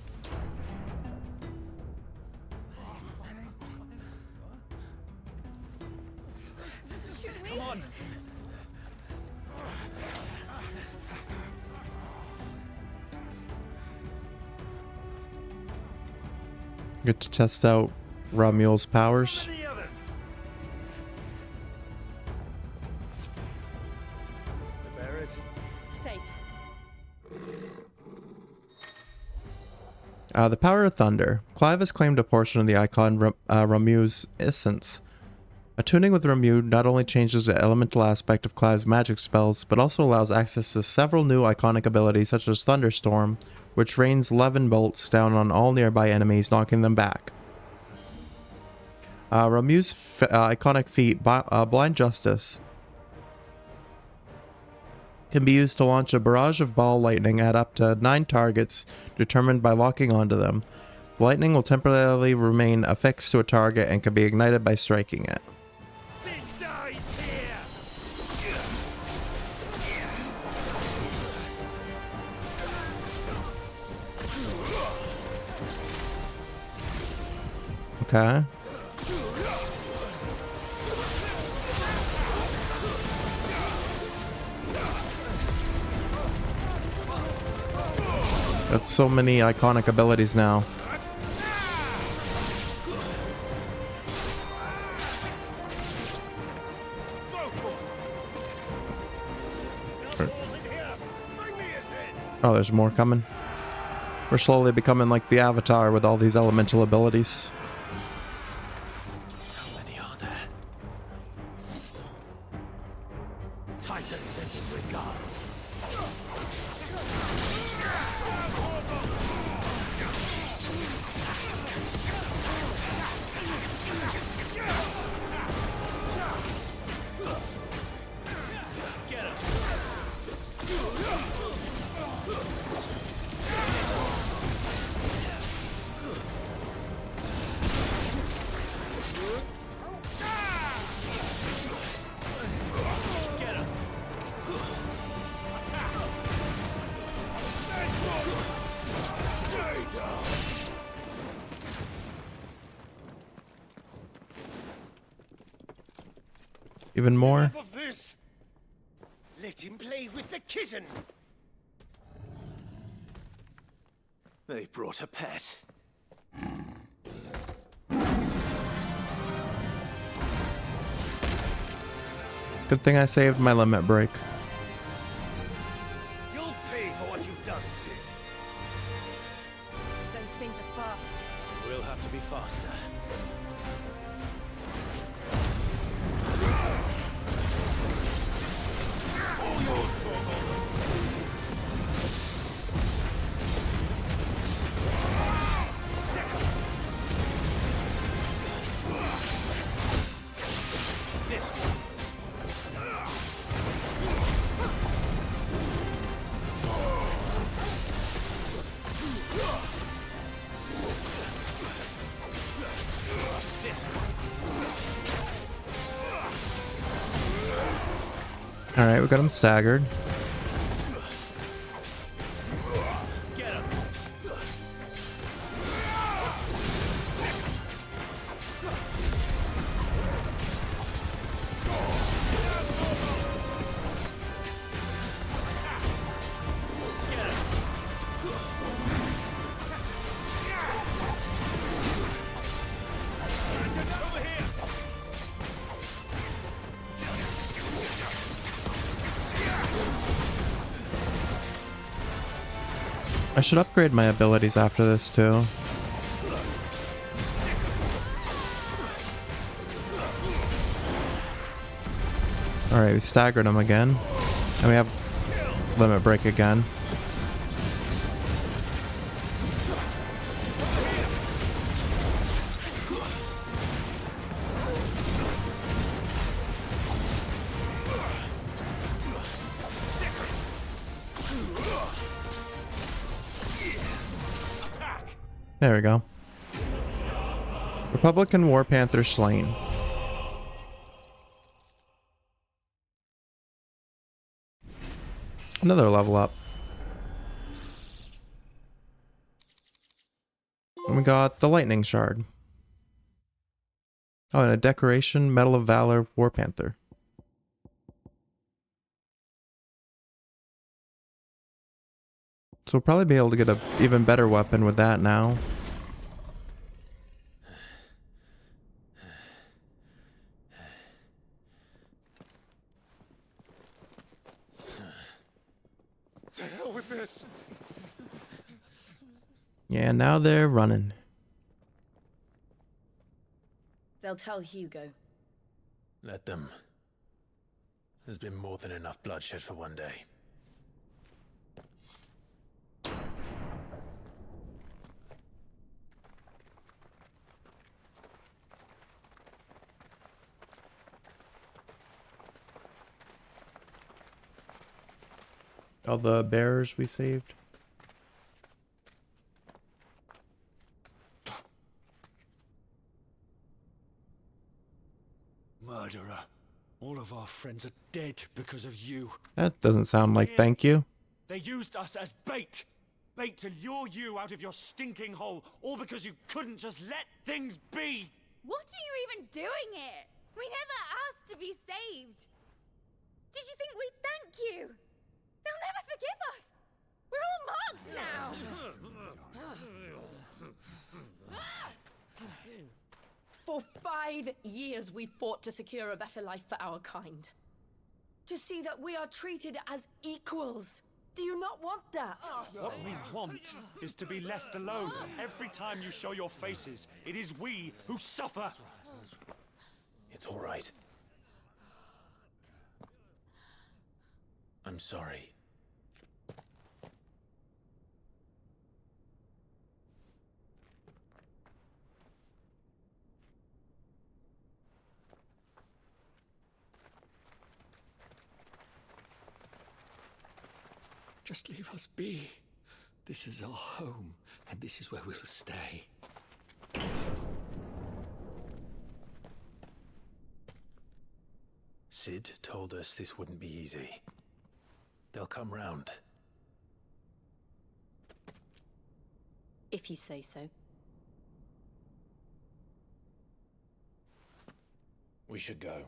Come on. Get to test out Ramuel's powers. The others. The bearers. Safe. The power of thunder. Clive has claimed a portion of the icon Ramue's essence. Attuning with Ramu not only changes the elemental aspect of Clive's magic spells, but also allows access to several new iconic abilities such as Thunderstorm, which rains levin bolts down on all nearby enemies, knocking them back. Ramue's iconic feat, Blind Justice, can be used to launch a barrage of ball lightning at up to 9 targets determined by locking onto them. The lightning will temporarily remain affixed to a target and can be ignited by striking it. Sid dies here. Okay. That's so many iconic abilities now. Oh, there's more coming. We're slowly becoming like the Avatar with all these elemental abilities. guards. Get him. Get him. Even more? Enough of this. Let him play with the kitten. They brought a pet. Good thing I saved my limit break. You'll pay for what you've done, Sid. Those things are fast. We'll have to be faster. All yours, Torgal. This one. This one. Alright, we got him staggered. Get him. Over here. I should upgrade my abilities after this too. Alright, we staggered him again. And we have limit break again. There we go. Republican War Panther slain. Another level up. And we got the Lightning Shard. Oh, and a decoration, Medal of Valor, War Panther. So we'll probably be able to get an even better weapon with that now. To hell with this. Yeah, now they're running. They'll tell Hugo. Let them. There's been more than enough bloodshed for one day. All the bearers we saved. Murderer. All of our friends are dead because of you. That doesn't sound like thank you. They used us as bait. Bait to lure you out of your stinking hole, all because you couldn't just let things be. What are you even doing here? We never asked to be saved. Did you think we'd thank you? They'll never forgive us. We're all marked now. For 5 years we fought to secure a better life for our kind. To see that we are treated as equals. Do you not want that? What we want is to be left alone. Every time you show your faces, it is we who suffer. It's all right. I'm sorry. Just leave us be. This is our home, and this is where we'll stay. Sid told us this wouldn't be easy. They'll come round. If you say so. We should go.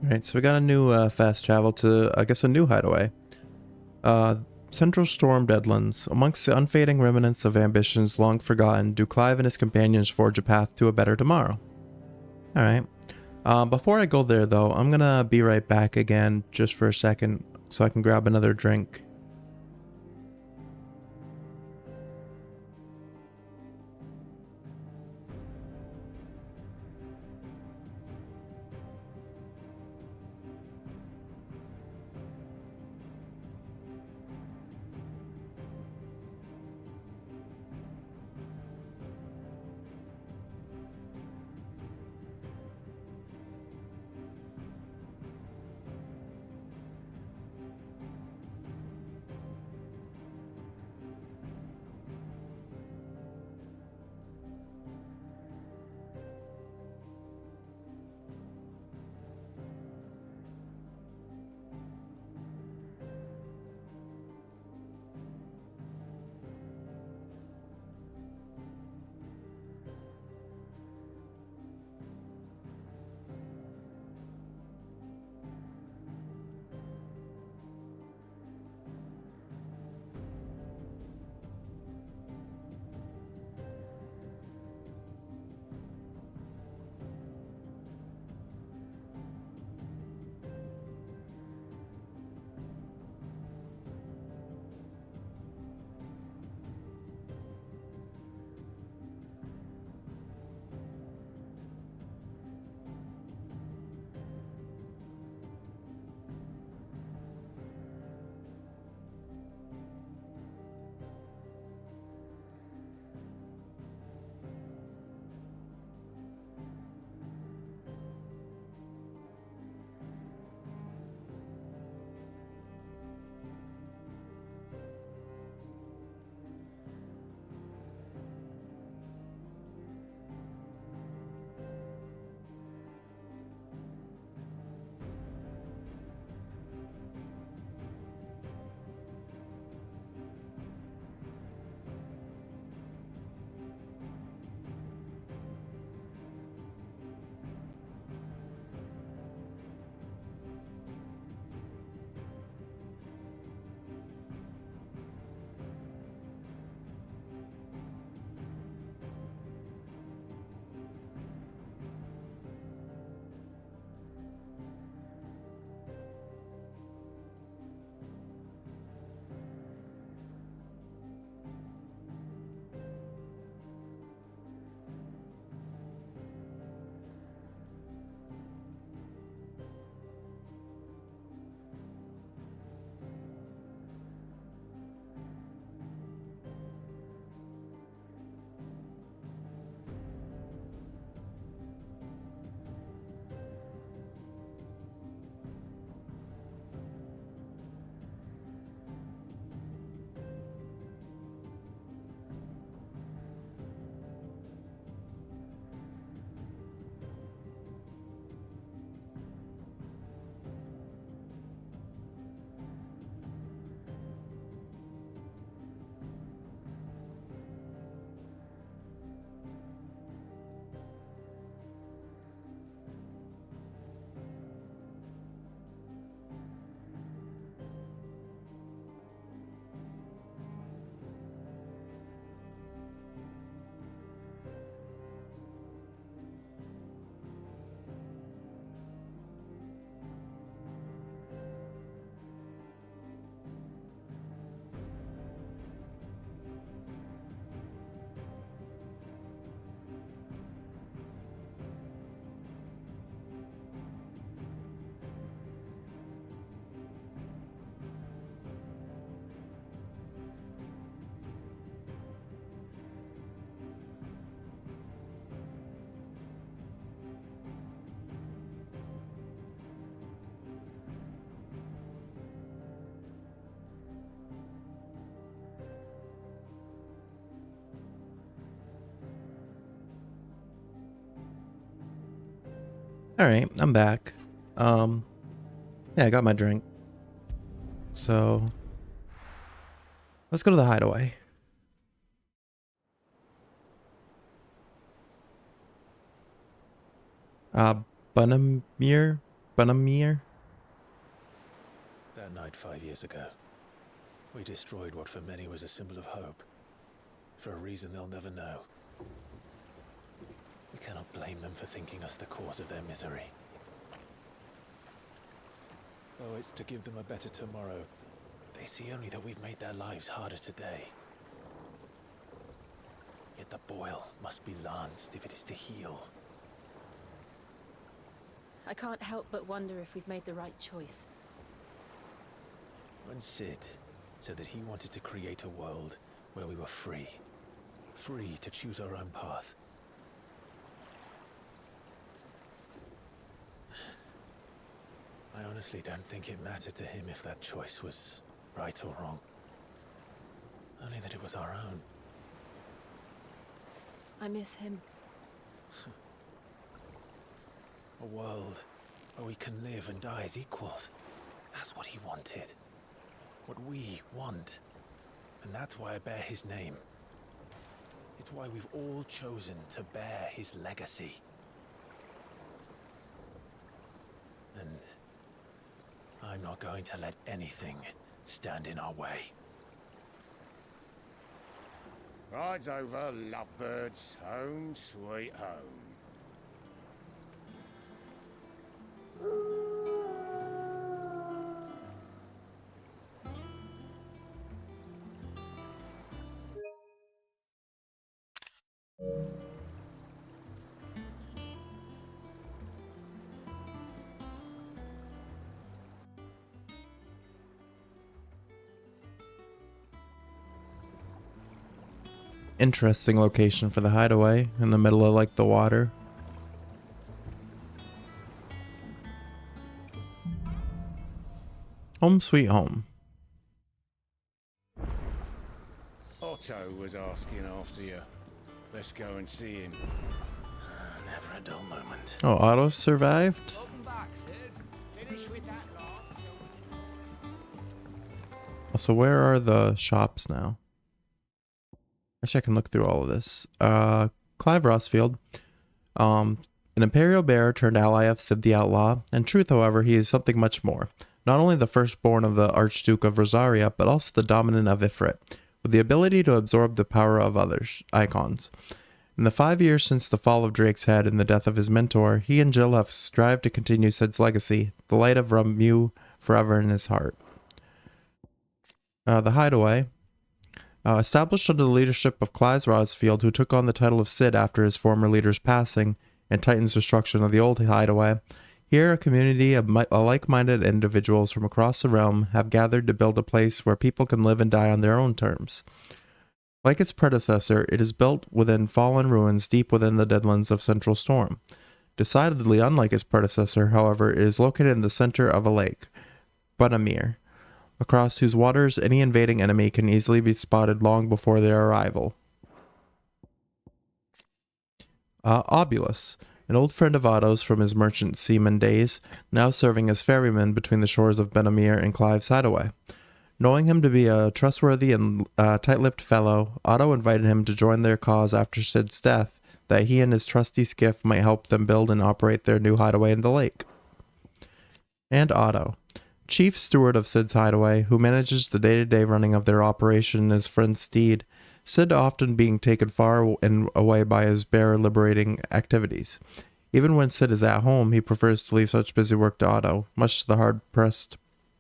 Alright, so we got a new fast travel to, I guess, a new hideaway. Central Storm Deadlands. Amongst the unfading remnants of ambitions long forgotten, do Clive and his companions forge a path to a better tomorrow. Alright. Before I go there, though, I'm gonna be right back again just for a second so I can grab another drink. Alright, I'm back. Yeah, I got my drink. So let's go to the hideaway. Bunamir? Bunamir? That night 5 years ago, we destroyed what for many was a symbol of hope. For a reason they'll never know. We cannot blame them for thinking us the cause of their misery. Though it's to give them a better tomorrow, they see only that we've made their lives harder today. Yet the boil must be lanced if it is to heal. I can't help but wonder if we've made the right choice. When Sid said that he wanted to create a world where we were free. Free to choose our own path. I honestly don't think it mattered to him if that choice was right or wrong. Only that it was our own. I miss him. A world where we can live and die as equals. That's what he wanted. What we want. And that's why I bear his name. It's why we've all chosen to bear his legacy. And I'm not going to let anything stand in our way. Rides over, lovebirds. Home, sweet home. Interesting location for the hideaway, in the middle of like the water. Home sweet home. Otto was asking after you. Let's go and see him. Never a dull moment. Oh, Otto survived? Welcome back, Sid. Finish with that lot. So where are the shops now? Actually, I can look through all of this. Clive Rossfield, an Imperial bearer turned ally of Sid the Outlaw. In truth, however, he is something much more. Not only the firstborn of the Archduke of Rosaria, but also the dominant of Ifrit, with the ability to absorb the power of others, icons. In the 5 years since the fall of Drake's Head and the death of his mentor, he and Jill have strived to continue Sid's legacy, the light of Ramu forever in his heart. The Hideaway. Established under the leadership of Clive Rossfield, who took on the title of Sid after his former leader's passing and Titan's destruction of the old hideaway, here a community of like-minded individuals from across the realm have gathered to build a place where people can live and die on their own terms. Like its predecessor, it is built within fallen ruins deep within the deadlands of Central Storm. Decidedly unlike its predecessor, however, it is located in the center of a lake, Bunamir, across whose waters any invading enemy can easily be spotted long before their arrival. Obulus, an old friend of Otto's from his merchant seaman days, now serving as ferryman between the shores of Bunamir and Clive's Hideaway. Knowing him to be a trustworthy and tight-lipped fellow, Otto invited him to join their cause after Sid's death, that he and his trusty skiff might help them build and operate their new hideaway in the lake. And Otto, chief steward of Sid's hideaway, who manages the day-to-day running of their operation in his friend's steed, Sid often being taken far and away by his bear-liberating activities. Even when Sid is at home, he prefers to leave such busy work to Otto, much to the hard-pressed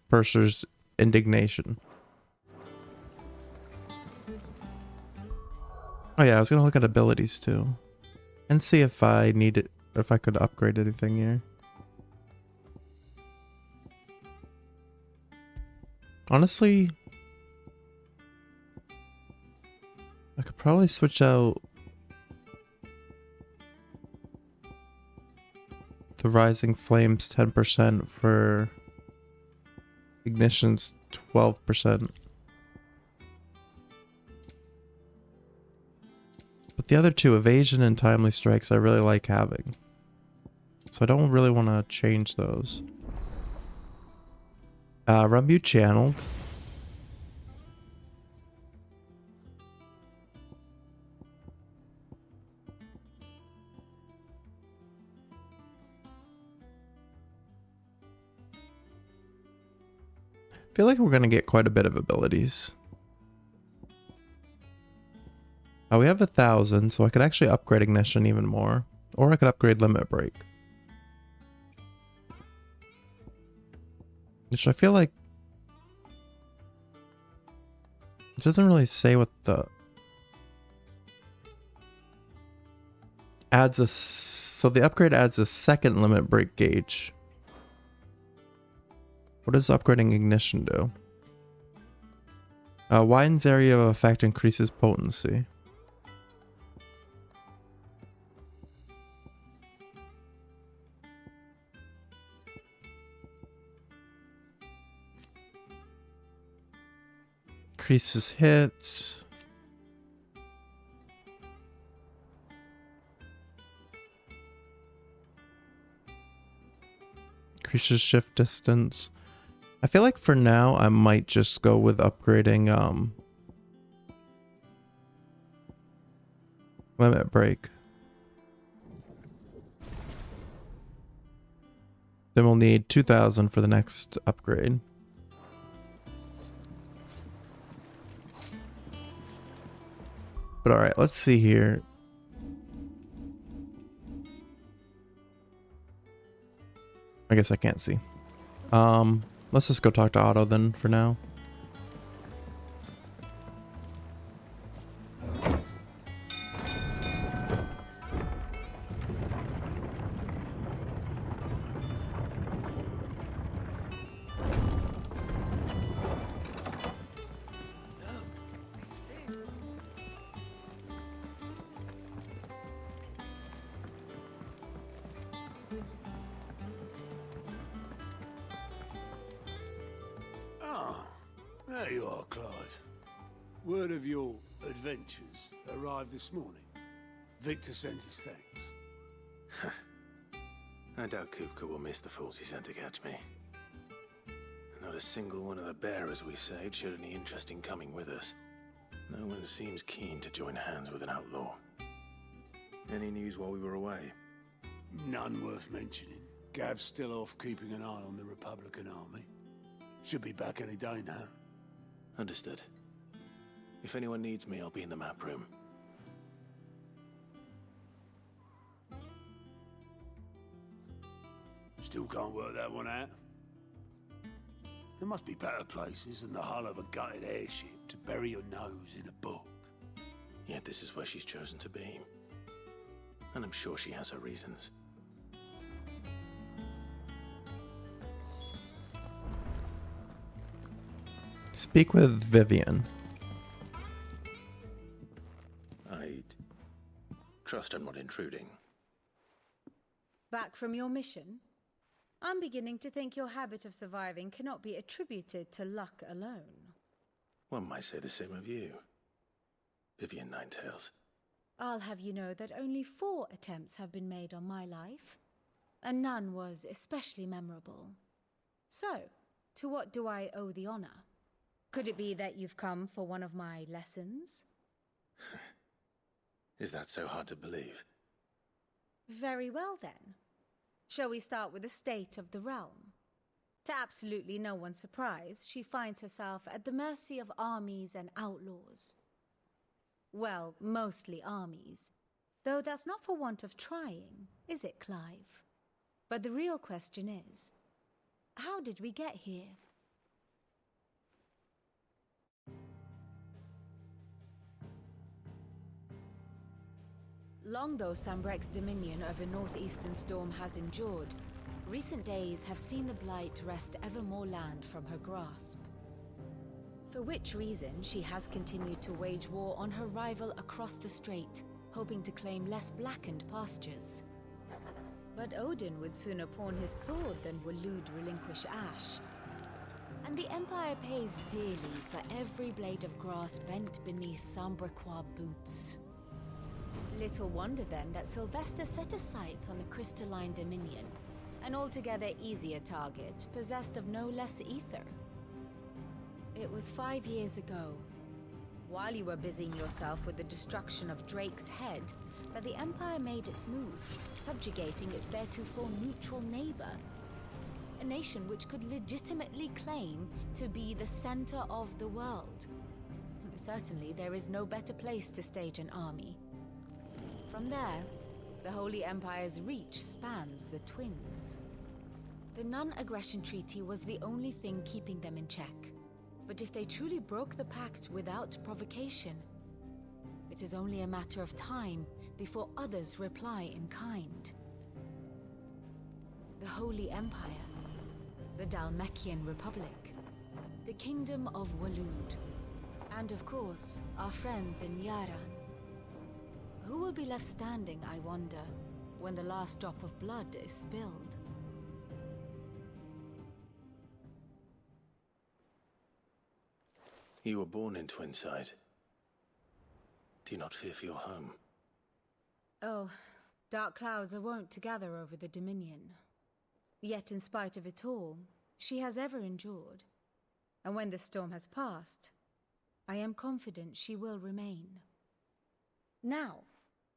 purser's indignation. Oh yeah, I was gonna look at abilities too, and see if I could upgrade anything here. Honestly, I could probably switch out the Rising Flames 10% for Ignition's 12%. But the other two, Evasion and Timely Strikes, I really like having. So so I don't really want to change those. Run channeled. I feel like we're going to get quite a bit of abilities. We have 1,000, so I could actually upgrade Ignition even more. Or I could upgrade Limit Break. Which I feel like... It doesn't really say what the... Adds a... So the upgrade adds a second Limit Break gauge. What does upgrading Ignition do? Widens area of effect, increases potency. Increases hits. Increases shift distance. I feel like for now I might just go with upgrading Limit Break. Then we'll need 2,000 for the next upgrade. But alright, let's see here. I guess I can't see. Let's just go talk to Otto then for now. There you are, Clive. Word of your adventures arrived this morning. Victor sent his thanks. I doubt Kupka will miss the fools he sent to catch me. Not a single one of the bearers we saved showed any interest in coming with us. No one seems keen to join hands with an outlaw. Any news while we were away? None worth mentioning. Gav's still off keeping an eye on the Republican army. Should be back any day now. Understood. If anyone needs me, I'll be in the map room. Still can't work that one out. There must be better places than the hull of a gutted airship to bury your nose in a book. Yet this is where she's chosen to be. And I'm sure she has her reasons. Speak with Vivian. I'd trust I'm not intruding. Back from your mission? I'm beginning to think your habit of surviving cannot be attributed to luck alone. One might say the same of you, Vivian Ninetails. I'll have you know that only 4 attempts have been made on my life, and none was especially memorable. So, to what do I owe the honor? Could it be that you've come for one of my lessons? Is that so hard to believe? Very well then. Shall we start with the state of the realm? To absolutely no one's surprise, she finds herself at the mercy of armies and outlaws. Well, mostly armies. Though that's not for want of trying, is it, Clive? But the real question is, how did we get here? Long though Sambrek's dominion over northeastern Storm has endured, recent days have seen the Blight wrest ever more land from her grasp. For which reason she has continued to wage war on her rival across the strait, hoping to claim less blackened pastures. But Odin would sooner pawn his sword than Waloed relinquish Ash. And the Empire pays dearly for every blade of grass bent beneath Sambrequois boots. Little wonder then that Sylvester set his sights on the Crystalline Dominion, an altogether easier target, possessed of no less ether. It was 5 years ago, while you were busying yourself with the destruction of Drake's head, that the Empire made its move, subjugating its theretofore neutral neighbor. A nation which could legitimately claim to be the center of the world. Certainly, there is no better place to stage an army. From there, the Holy Empire's reach spans the Twins. The non-aggression treaty was the only thing keeping them in check. But if they truly broke the pact without provocation, it is only a matter of time before others reply in kind. The Holy Empire, the Dhalmekian Republic, the Kingdom of Waloed, and of course, our friends in Yaran. Who will be left standing, I wonder, when the last drop of blood is spilled? You were born in Twinside. Do you not fear for your home? Oh, dark clouds are wont to gather over the Dominion. Yet in spite of it all, she has ever endured. And when the storm has passed, I am confident she will remain. Now,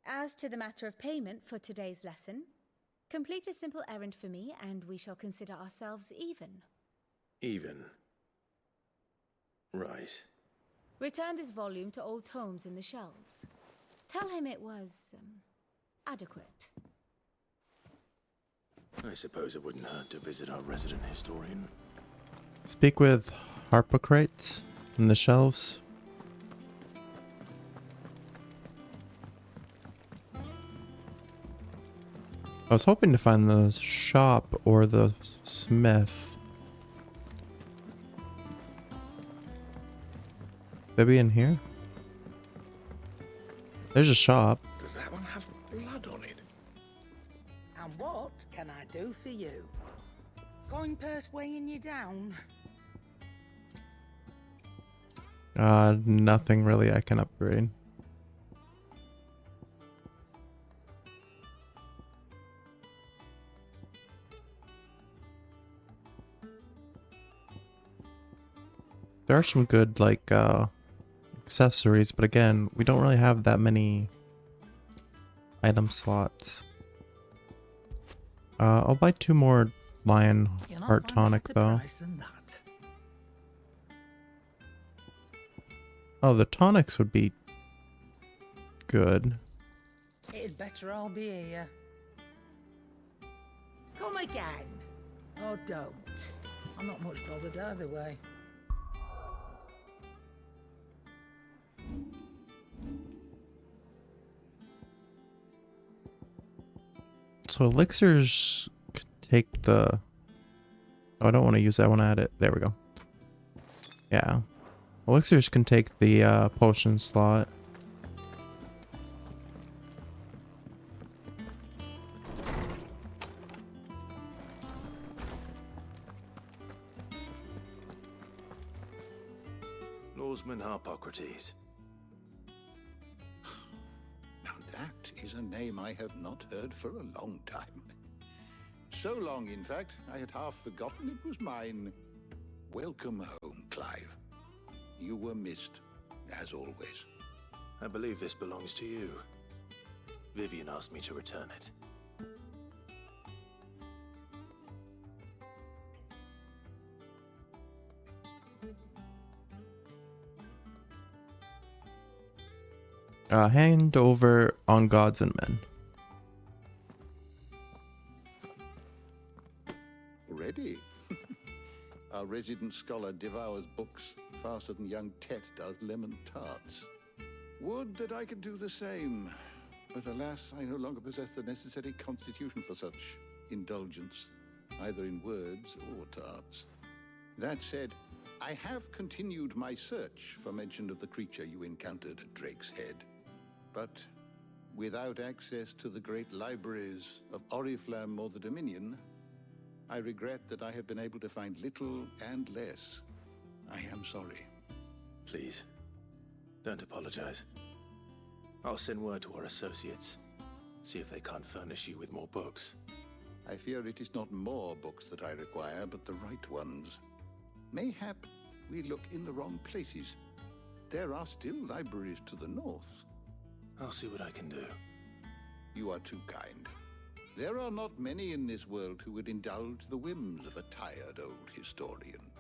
as to the matter of payment for today's lesson, complete a simple errand for me and we shall consider ourselves even. Even? Right. Return this volume to old tomes in the shelves. Tell him it was, adequate. I suppose it wouldn't hurt to visit our resident historian. Speak with Harpocrates in the shelves. I was hoping to find the shop or the smith. Maybe in here? There's a shop. Does that one have blood on it? And what can I do for you? Coin purse weighing you down? Nothing really I can upgrade. There are some good, like, accessories, but again, we don't really have that many item slots. I'll buy 2 more Lion Heart Tonic, though. Oh, the tonics would be good. It'd better all be here. Come again. Or don't. I'm not much bothered either way. So elixirs could take the... Oh, I don't want to use that one at it. There we go. Yeah. Elixirs can take the potion slot. Lawsman Harpocrates. Now that is a name I have not heard for a long time. So long, in fact, I had half forgotten it was mine. Welcome home, Clive. You were missed, as always. I believe this belongs to you. Vivian asked me to return it. Hand over on gods and men. Ready? Our resident scholar devours books faster than young Tet does lemon tarts. Would that I could do the same, but alas, I no longer possess the necessary constitution for such indulgence, either in words or tarts. That said, I have continued my search for mention of the creature you encountered at Drake's Head. But without access to the great libraries of Oriflamme or the Dominion, I regret that I have been able to find little and less. I am sorry. Please, don't apologize. I'll send word to our associates. See if they can't furnish you with more books. I fear it is not more books that I require, but the right ones. Mayhap we look in the wrong places. There are still libraries to the north. I'll see what I can do. You are too kind. There are not many in this world who would indulge the whims of a tired old historian.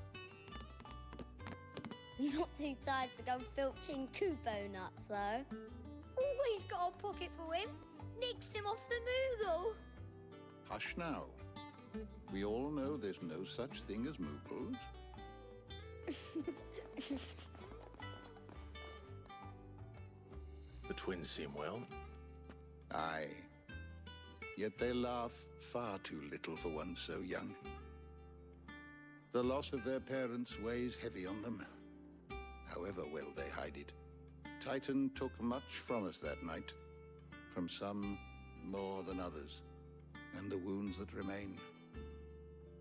Not too tired to go filching Kupo nuts, though. Always got a pocket for him. Nicks him off the Moogle. Hush now. We all know there's no such thing as Moogles. The twins seem well. Aye. Yet they laugh far too little for one so young. The loss of their parents weighs heavy on them, however well they hide it. Titan took much from us that night, from some more than others, and the wounds that remain,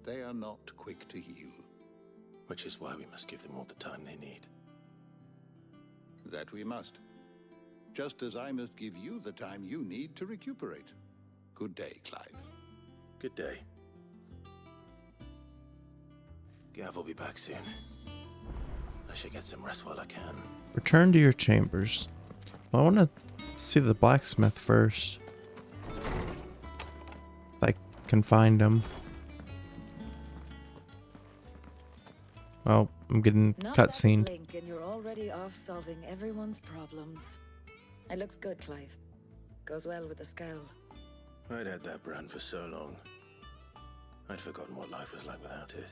they are not quick to heal. Which is why we must give them all the time they need. That we must. Just as I must give you the time you need to recuperate. Good day, Clive. Good day. Gav will be back soon. I should get some rest while I can. Return to your chambers. Well, I want to see the blacksmith first. If I can find him. Well, I'm getting cutscened. Blink and you're already off solving everyone's problems. It looks good, Clive. Goes well with the scowl. I'd had that brand for so long. I'd forgotten what life was like without it.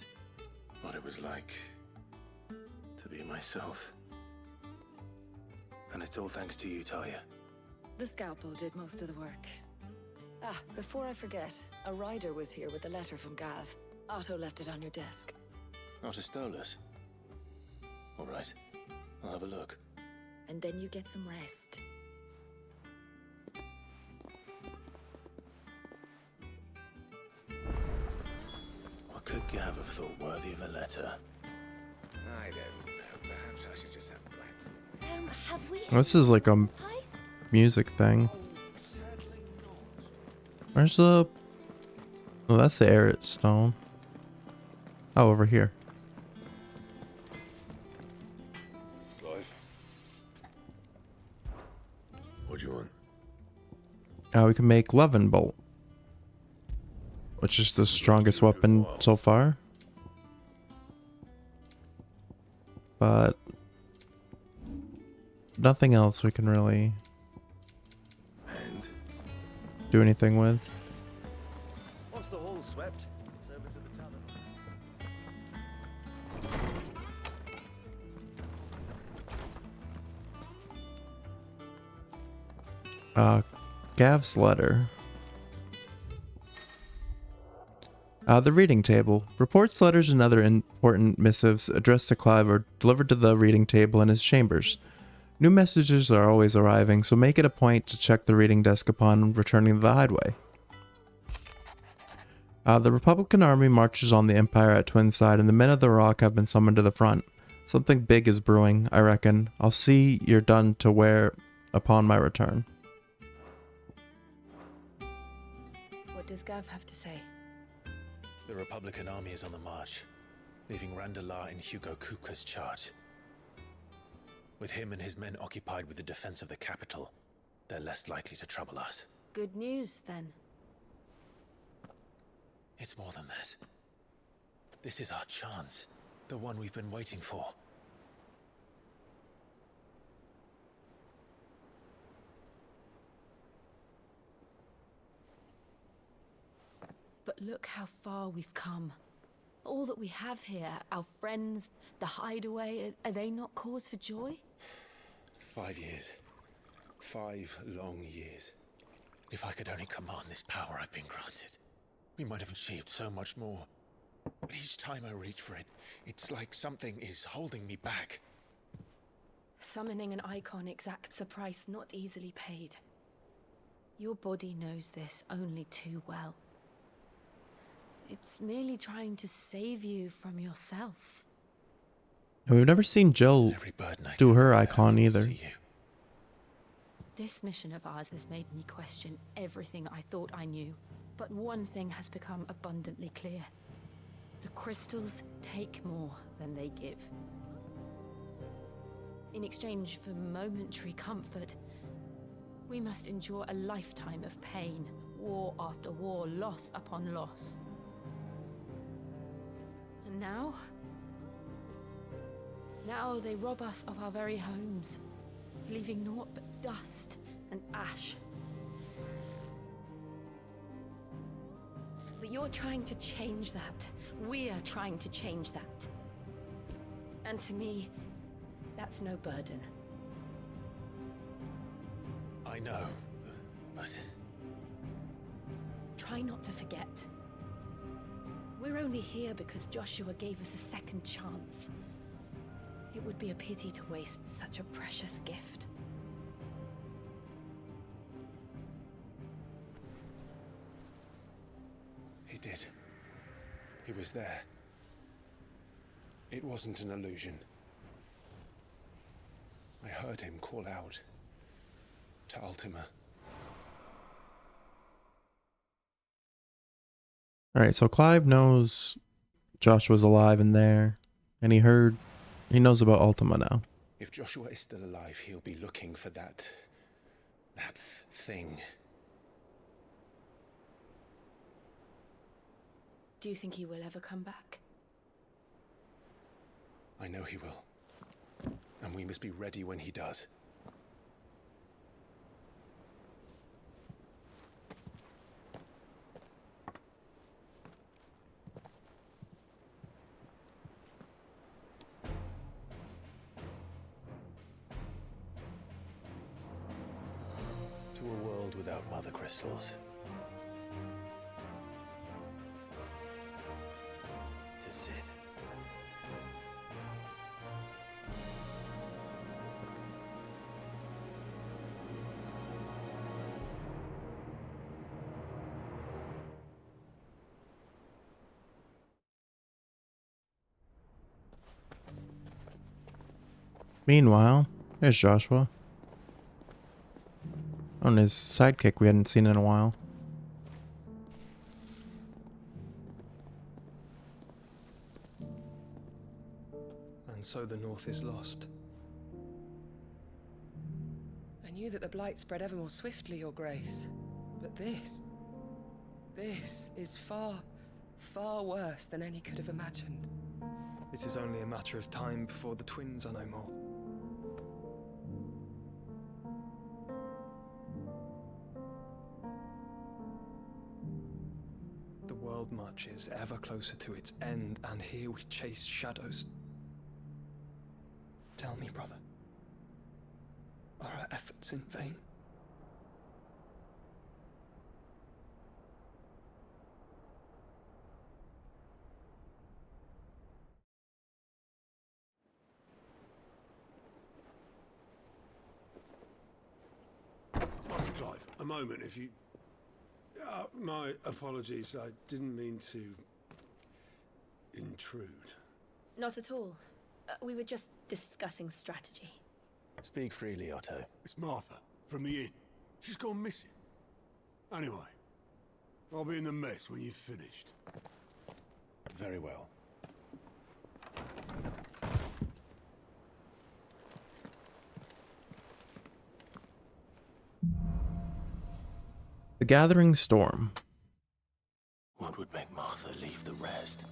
What it was like to be myself. And it's all thanks to you, Talia. The scalpel did most of the work. Ah, before I forget, a rider was here with a letter from Gav. Otto left it on your desk. Otter stole us. All right, I'll have a look. And then you get some rest. What could Gav have thought worthy of a letter? I don't know. Perhaps I should just have plans. Have we... This is like a music thing. Where's the... Oh, that's the Arid Stone. Oh, over here. Clive? What do you want? We can make Levin Bolt, which is the strongest weapon so far. But nothing else we can really do anything with. Once the hall's swept, it's over to the tavern. Gav's letter. The reading table. Reports, letters, and other important missives addressed to Clive are delivered to the reading table in his chambers. New messages are always arriving, so make it a point to check the reading desk upon returning to the hideaway. The Republican army marches on the Empire at Twinside, and the men of the Rock have been summoned to the front. Something big is brewing, I reckon. I'll see you're done to wear upon my return. What does Gav have to say? The Republican army is on the march, leaving Randalar in Hugo Kupka's charge. With him and his men occupied with the defense of the capital, they're less likely to trouble us. Good news, then. It's more than that. This is our chance, the one we've been waiting for. But look how far we've come. All that we have here, our friends, the hideaway, are they not cause for joy? 5 years. 5 long years. If I could only command this power I've been granted, we might have achieved so much more. But each time I reach for it, it's like something is holding me back. Summoning an icon exacts a price not easily paid. Your body knows this only too well. It's merely trying to save you from yourself. And we've never seen Jill do her icon either. This mission of ours has made me question everything I thought I knew. But one thing has become abundantly clear. The crystals take more than they give. In exchange for momentary comfort, we must endure a lifetime of pain, war after war, loss upon loss. And now they rob us of our very homes, leaving naught but dust and ash. But you're trying to change that. We're trying to change that. And to me, that's no burden. I know, but... Try not to forget. We're only here because Joshua gave us a second chance. It would be a pity to waste such a precious gift. He did. He was there. It wasn't an illusion. I heard him call out to Ultima. Alright, so Clive knows Josh was alive in there, and he knows about Ultima now. If Joshua is still alive, he'll be looking for that thing. Do you think he will ever come back? I know he will. And we must be ready when he does. To a world without mother crystals. To Sid. Meanwhile, there's Joshua. On his sidekick we hadn't seen in a while. And so the North is lost. I knew that the Blight spread ever more swiftly, Your Grace. But this is far, far worse than any could have imagined. It is only a matter of time before the twins are no more. The world marches ever closer to its end, and here we chase shadows. Tell me, brother, are our efforts in vain? Master Clive, a moment, if you... my apologies, I didn't mean to... intrude. Not at all. We were just discussing strategy. Speak freely, Otto. It's Martha, from the inn. She's gone missing. Anyway, I'll be in the mess when you've finished. Very well. The Gathering Storm. What would make Martha leave the rest?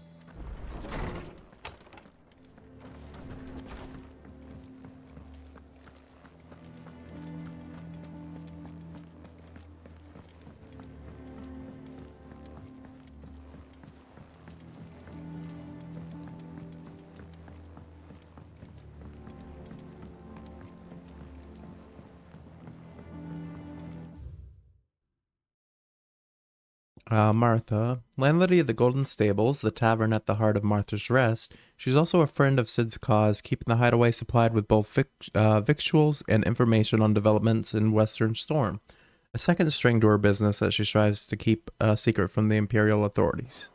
Martha, landlady of the Golden Stables, the tavern at the heart of Martha's Rest. She's also a friend of Sid's cause, keeping the hideaway supplied with both victuals and information on developments in Western Storm. A second string to her business that she strives to keep secret from the Imperial authorities.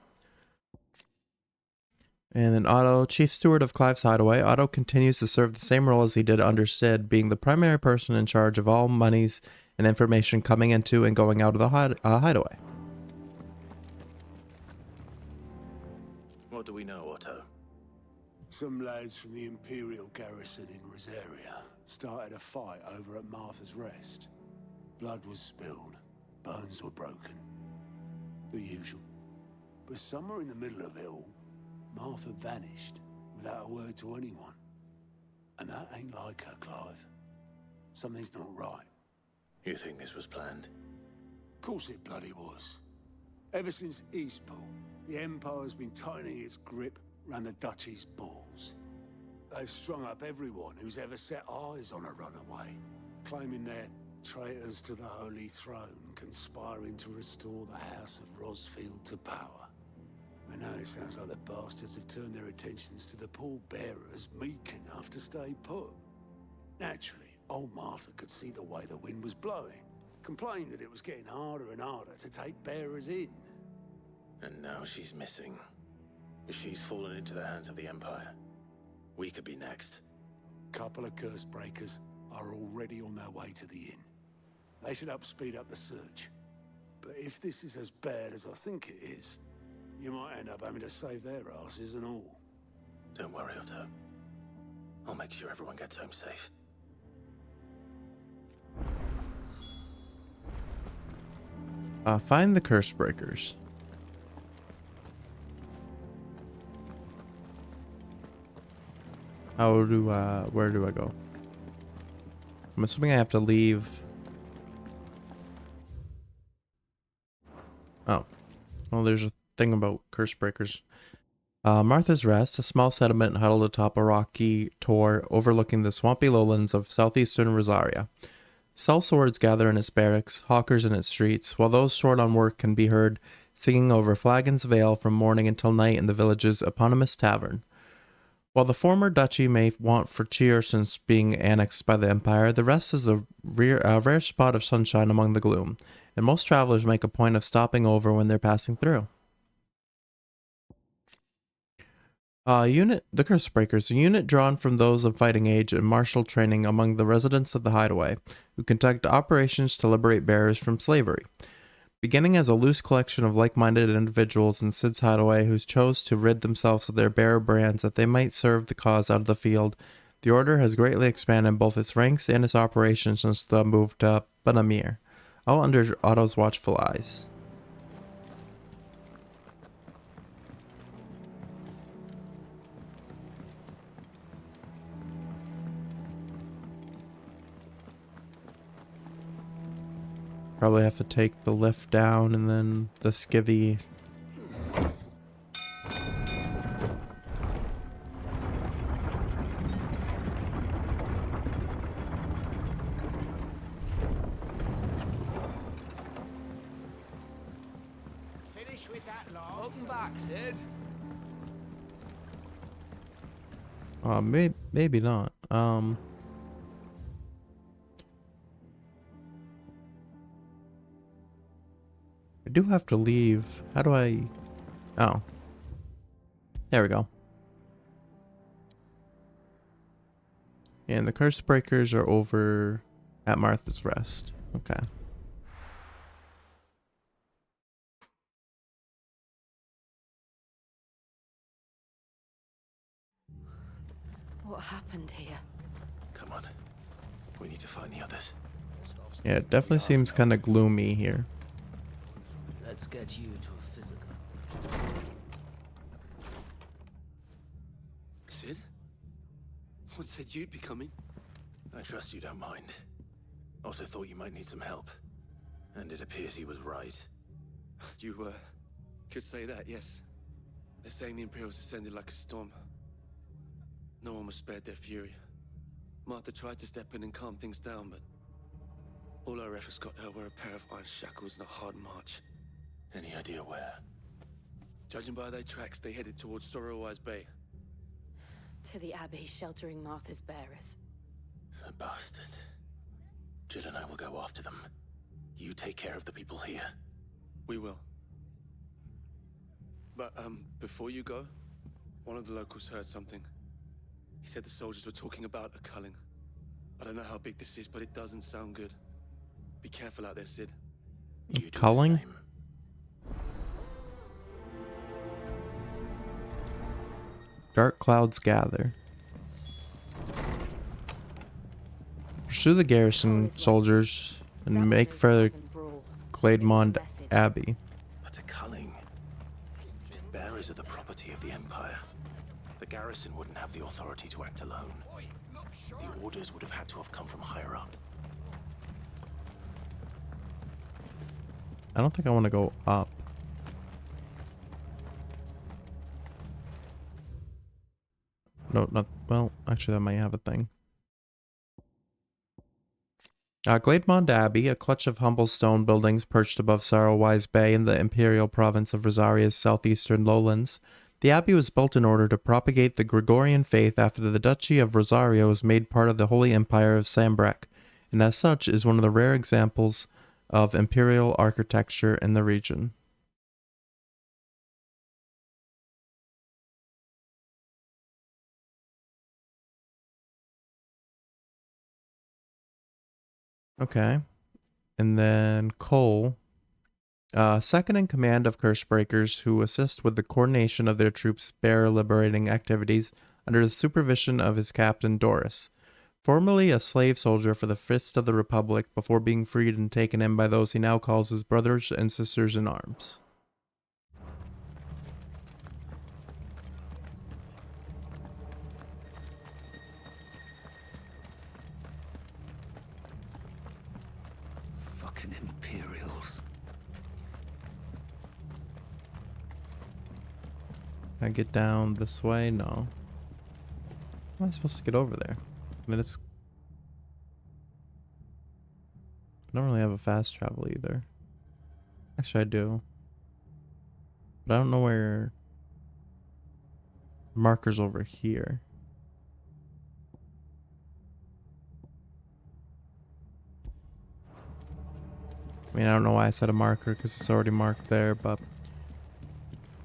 And then Otto, Chief Steward of Clive's Hideaway. Otto continues to serve the same role as he did under Sid, being the primary person in charge of all monies and information coming into and going out of the hideaway. What do we know, Otto? Some lads from the Imperial garrison in Rosaria started a fight over at Martha's Rest. Blood was spilled, bones were broken. The usual. But somewhere in the middle of it all, Martha vanished without a word to anyone. And that ain't like her, Clive. Something's not right. You think this was planned? Of course it bloody was. Ever since Eastpool, the Empire's been tightening its grip around the Duchy's balls. They've strung up everyone who's ever set eyes on a runaway, claiming they're traitors to the Holy Throne, conspiring to restore the House of Rosfield to power. I know it sounds like the bastards have turned their attentions to the pallbearers meek enough to stay put. Naturally, old Martha could see the way the wind was blowing, complained that it was getting harder and harder to take bearers in. And now she's missing. If she's fallen into the hands of the Empire, we could be next. Couple of curse breakers are already on their way to the inn. They should help speed up the search. But if this is as bad as I think it is, you might end up having to save their asses and all. Don't worry, Otto. I'll make sure everyone gets home safe. Find the curse breakers. How do, where do I go? I'm assuming I have to leave. Oh. Well, there's a thing about curse breakers. Martha's Rest, a small settlement huddled atop a rocky tor overlooking the swampy lowlands of southeastern Rosaria. Sellswords gather in its barracks, hawkers in its streets, while those short on work can be heard singing over Flagon's Vale from morning until night in the village's eponymous tavern. While the former duchy may want for cheer since being annexed by the Empire, the rest is a rare spot of sunshine among the gloom, and most travelers make a point of stopping over when they're passing through. The Curse Breakers, a unit drawn from those of fighting age and martial training among the residents of the Hideaway, who conduct operations to liberate bearers from slavery. Beginning as a loose collection of like-minded individuals in Sid's Hideaway who chose to rid themselves of their bearer brands that they might serve the cause out of the field, the Order has greatly expanded both its ranks and its operations since the move to Banamir, all under Otto's watchful eyes. Probably have to take the lift down and then the skivvy. Finish with that, Lars. Welcome back, Sid. Maybe not. I do have to leave. How do I... Oh. There we go. And the Curse Breakers are over at Martha's Rest. Okay. What happened here? Come on. We need to find the others. Yeah, it definitely seems kind of gloomy here. Let's get you to a physical. Sid? What said you'd be coming? I trust you don't mind. Also thought you might need some help. And it appears he was right. You, could say that, yes. They're saying the Imperials ascended like a storm. No one was spared their fury. Martha tried to step in and calm things down, but all our efforts got her were a pair of iron shackles and a hard march. Any idea where? Judging by their tracks, they headed towards Sorrowwise Bay. To the Abbey sheltering Martha's bearers. The bastards. Jill and I will go after them. You take care of the people here. We will. But, before you go, One of the locals heard something. He said the soldiers were talking about a culling. I don't know how big this is, but it doesn't sound good. Be careful out there, Sid. Culling? Dark clouds gather. Pursue the garrison soldiers and make for Glademond Abbey. But a culling. Bearers are the property of the Empire. The garrison wouldn't have the authority to act alone. The orders would have had to have come from higher up. I don't think I want to go up. No, not well. Actually, that might have a thing. Glademond Abbey, a clutch of humble stone buildings perched above Sorrowwise Bay in the imperial province of Rosaria's southeastern lowlands. The abbey was built in order to propagate the Gregorian faith after the Duchy of Rosario was made part of the Holy Empire of Sambrec, and as such is one of the rare examples of imperial architecture in the region. Okay. And then Cole, second in command of Cursebreakers, who assist with the coordination of their troops' bear liberating activities under the supervision of his captain Doris. Formerly a slave soldier for the Fist of the Republic before being freed and taken in by those he now calls his brothers and sisters in arms. Fucking Imperials. Can I get down this way? No. How am I supposed to get over there? I mean, it's... I don't really have a fast travel either. Actually, I do. But I don't know where... Marker's over here. I mean, I don't know why I said a marker, because it's already marked there, but...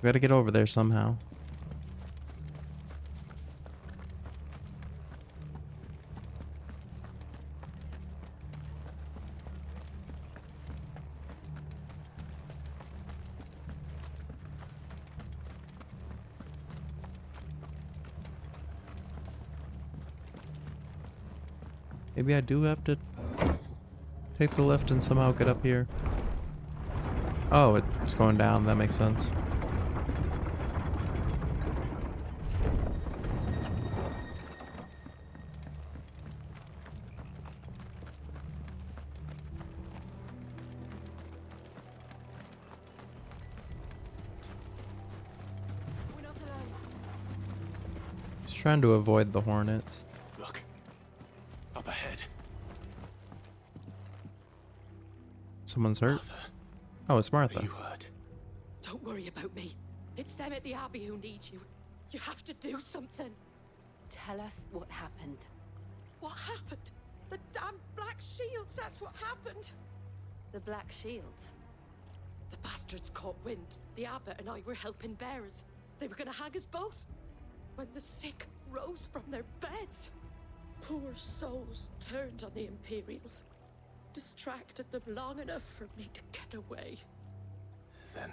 We gotta get over there somehow. Maybe I do have to take the lift and somehow get up here. Oh, it's going down. That makes sense. Just trying to avoid the hornets. Look. Up ahead. Someone's hurt. Oh, it's Martha. Are you hurt? Don't worry about me. It's them at the Abbey who need you. You have to do something. Tell us what happened. What happened? The damn Black Shields, that's what happened. The Black Shields? The bastards caught wind. The Abbot and I were helping bearers. They were gonna hang us both. When the sick rose from their beds. Poor souls turned on the Imperials. Distracted them long enough for me to get away. Then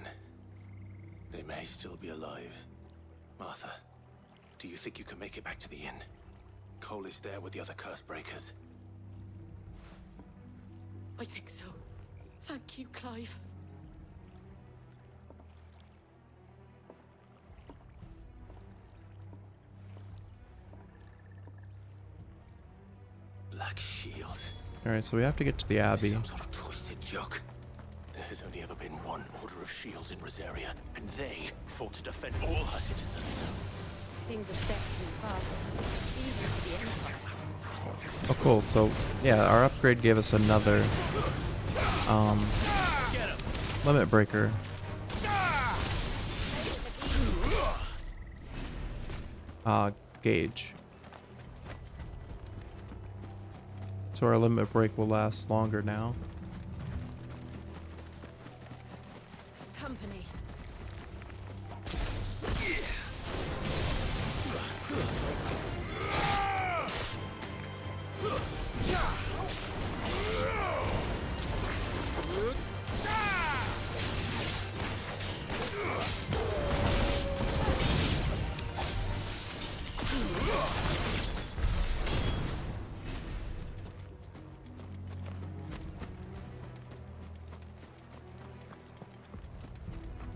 they may still be alive. Martha, do you think you can make it back to the inn? Cole is there with the other curse breakers. I think so. Thank you, Clive. Black Shields. Alright, so we have to get to the Abbey. Some sort of twisted joke. There has only ever been one Order of Shields in Rosaria, and they fought to defend all her citizens. Seems a step too far, even to the Empire. Oh, cool. So, yeah, our upgrade gave us another limit breaker. Gauge. So our limit break will last longer now. Company.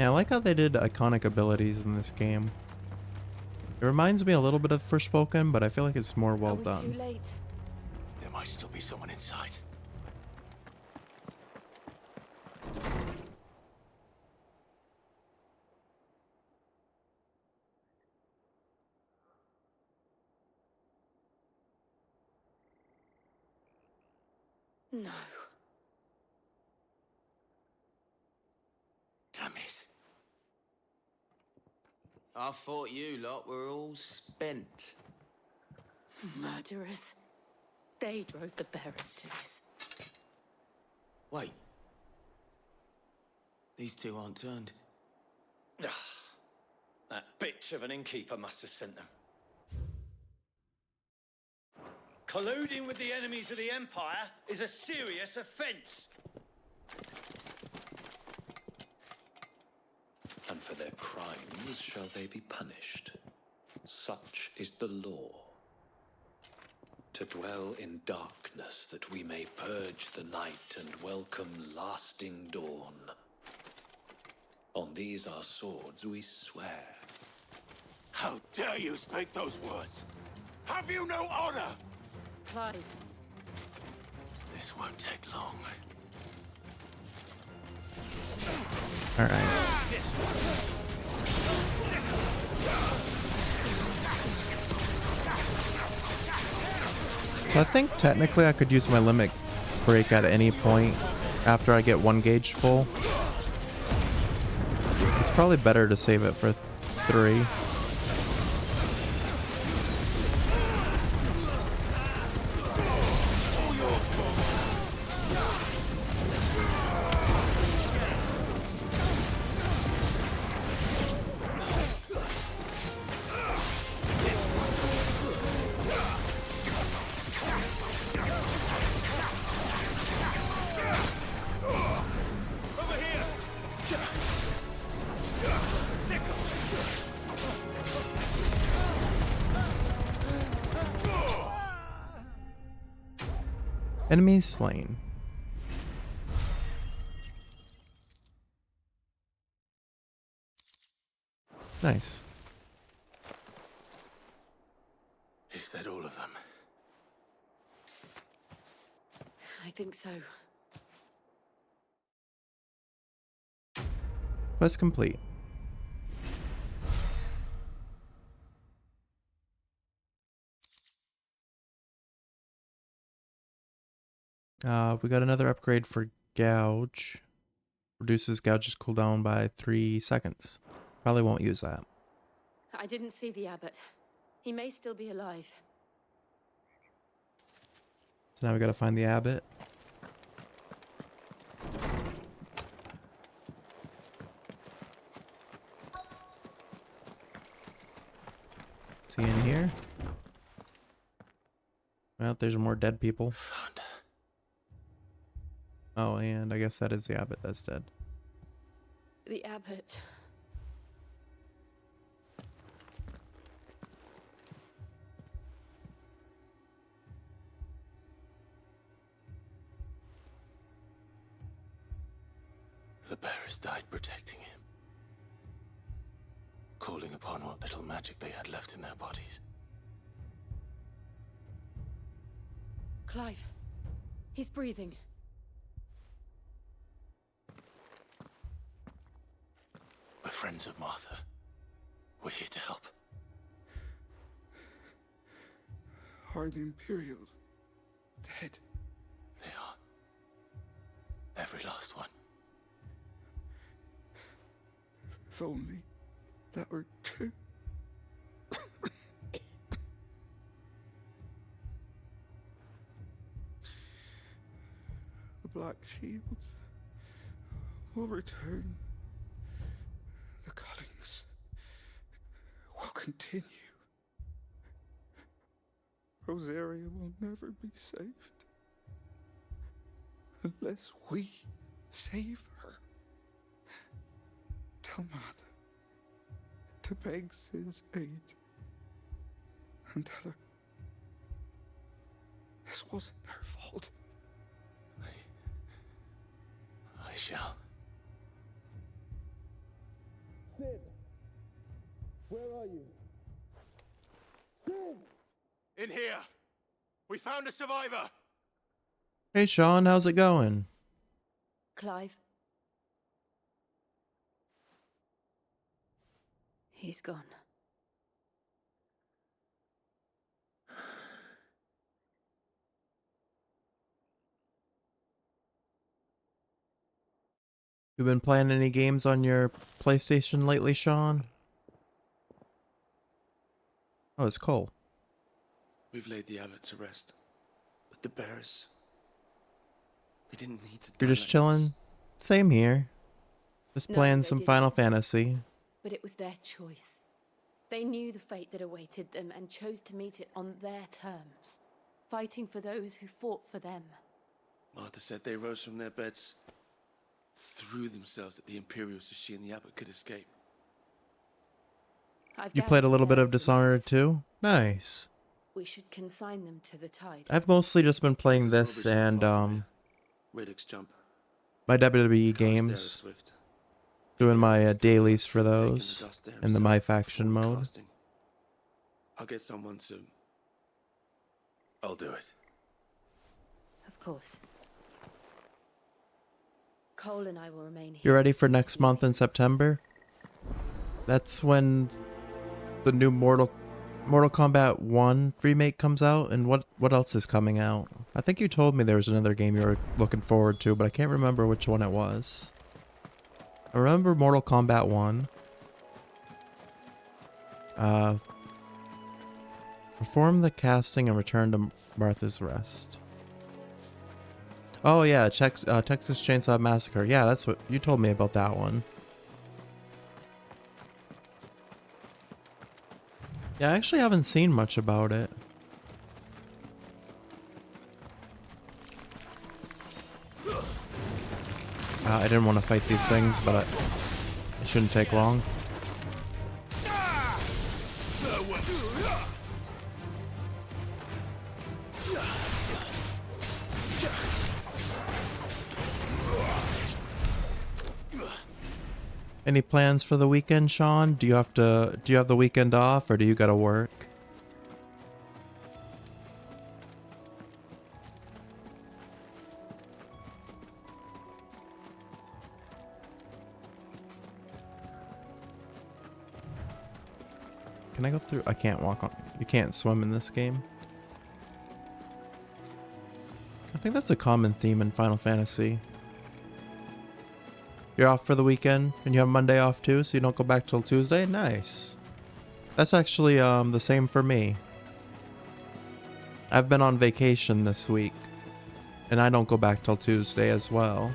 Yeah, I like how they did iconic abilities in this game. It reminds me a little bit of Forspoken, but I feel like it's more well done. Too late. There might still be someone inside. No. Damn it. I thought you lot were all spent. Murderers. They drove the bearers to this. Wait. These two aren't turned. That bitch of an innkeeper must have sent them. Colluding with the enemies of the Empire is a serious offense. And for their crimes shall they be punished. Such is the law. To dwell in darkness that we may purge the night and welcome lasting dawn. On these our swords we swear. How dare you speak those words? Have you no honor? Clive. This won't take long. Alright. This So I think technically I could use my limit break at any point after I get 1 gauge full. It's probably better to save it for 3. Enemies slain. Nice. Is that all of them? I think so. Quest complete. We got another upgrade for Gouge. Reduces Gouge's cooldown by 3 seconds. Probably won't use that. I didn't see the abbot. He may still be alive. So now we gotta find the abbot. Is he in here? Well, there's more dead people. Oh, and I guess that is the abbot that's dead. The abbot. The bearers died protecting him. Calling upon what little magic they had left in their bodies. Clive. He's breathing. We're friends of Martha. We're here to help. Are the Imperials dead? They are. Every last one. If only that were true. The Black Shields will return. The cuttings will continue. Rosaria will never be saved unless we save her. Tell Matt to beg Sid's aid and tell her this wasn't her fault. I shall. Sid! Where are you? Sid! In here! We found a survivor! Hey Sean, how's it going? Clive. He's gone. You been playing any games on your PlayStation lately, Sean? Oh, it's Cole. We've laid the abbot to rest. But the bearers... They didn't need to die. You're just like chilling? this. Same here. Just No, playing they some didn't. Final Fantasy. But it was their choice. They knew the fate that awaited them and chose to meet it on their terms, fighting for those who fought for them. Martha said they rose from their beds, threw themselves at the Imperials so she and the abbot could escape. You played a little bit of Dishonored too? Nice. We should consign them to the tide. I've mostly just been playing this and Radix jump. my WWE games. Doing my dailies for those in the My Faction mode. I'll get someone to... I'll do it. Of course. Cole and I will remain here. You ready for next month in September? That's when the new Mortal Kombat 1 remake comes out, and what else is coming out? I think you told me there was another game you were looking forward to, but I can't remember which one it was. I remember Mortal Kombat 1. Perform the casting and return to Martha's Rest. Oh yeah, Texas Chainsaw Massacre. Yeah, that's what you told me about that one. Yeah, I actually haven't seen much about it. I didn't want to fight these things, but it shouldn't take long. Any plans for the weekend, Sean? Do you have the weekend off, or do you gotta work? Can I go through? I can't walk on. You can't swim in this game. I think that's a common theme in Final Fantasy. You're off for the weekend, and you have Monday off too, so you don't go back till Tuesday? Nice. That's actually the same for me. I've been on vacation this week, and I don't go back till Tuesday as well.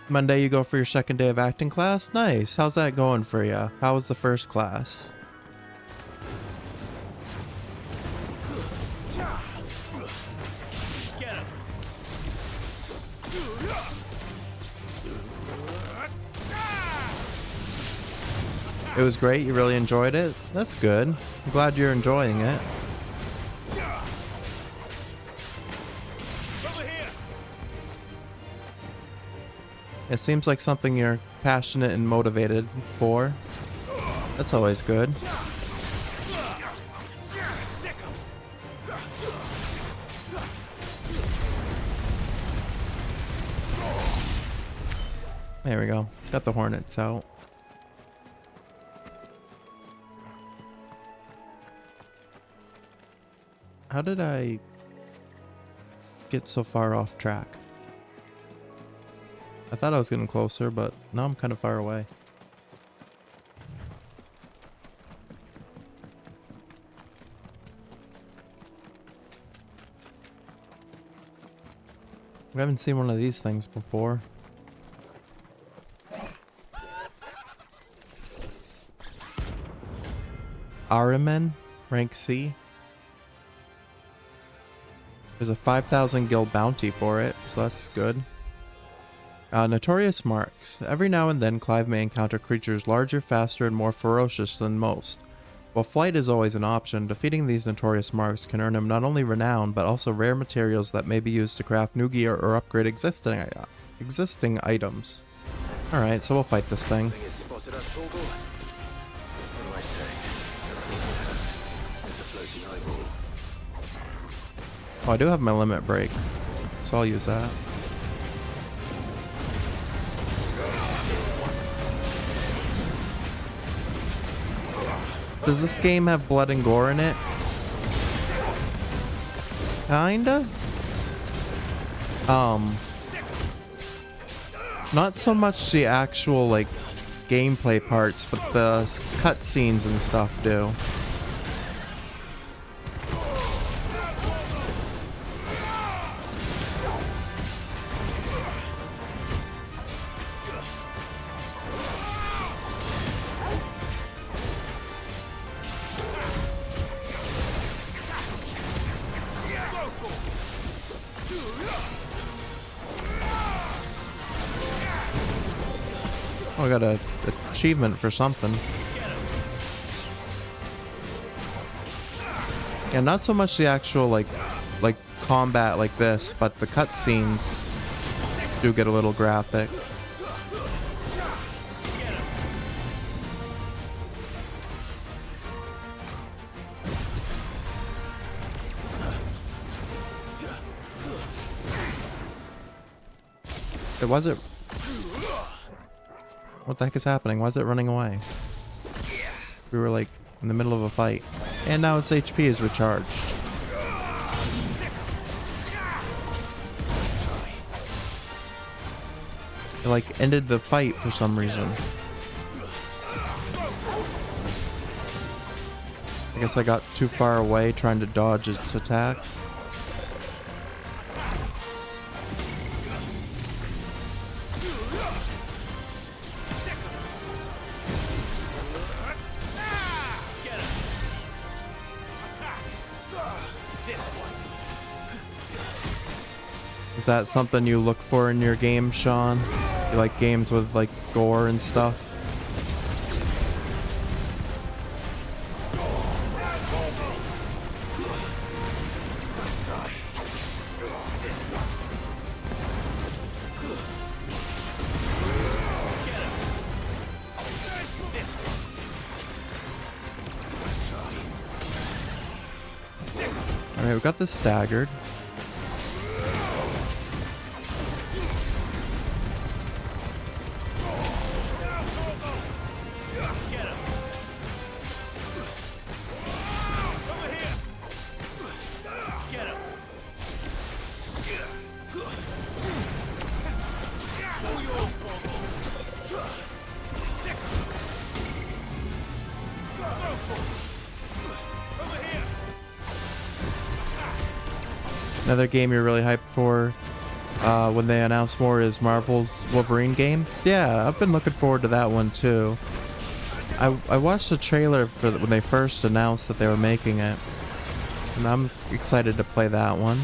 Monday you go for your second day of acting class? Nice. How's that going for you? How was the first class? It was great. You really enjoyed it? That's good. I'm glad you're enjoying it. It seems like something you're passionate and motivated for. That's always good. There we go. Got the hornets out. How did I get so far off track? I thought I was getting closer, but now I'm kind of far away. We haven't seen one of these things before. Arimen, rank C. There's a 5,000 gil bounty for it, so that's good. Notorious marks. Every now and then, Clive may encounter creatures larger, faster, and more ferocious than most. While flight is always an option, defeating these notorious marks can earn him not only renown, but also rare materials that may be used to craft new gear or upgrade existing items. Alright, so we'll fight this thing. Oh, I do have my limit break, so I'll use that. Does this game have blood and gore in it? Kinda? Not so much the actual, like, gameplay parts, but the cutscenes and stuff do. Oh, I got a achievement for something. Yeah, not so much the actual like combat like this, but the cutscenes do get a little graphic. Was it? What the heck is happening? Why is it running away? We were like in the middle of a fight. And now its HP is recharged. It like ended the fight for some reason. I guess I got too far away trying to dodge its attack. Is that something you look for in your game, Sean? You like games with like gore and stuff? Alright, we got this staggered. Another game you're really hyped for when they announce more is Marvel's Wolverine game. Yeah, I've been looking forward to that one too. I watched the trailer for when they first announced that they were making it, and I'm excited to play that one.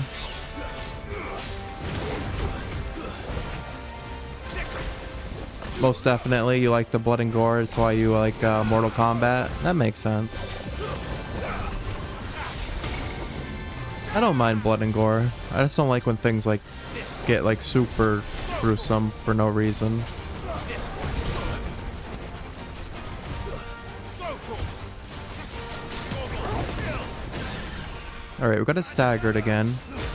Most definitely, you like the blood and gore. That's why you like Mortal Kombat. That makes sense. I don't mind blood and gore. I just don't like when things like get like super gruesome for no reason. Alright, we got it staggered again,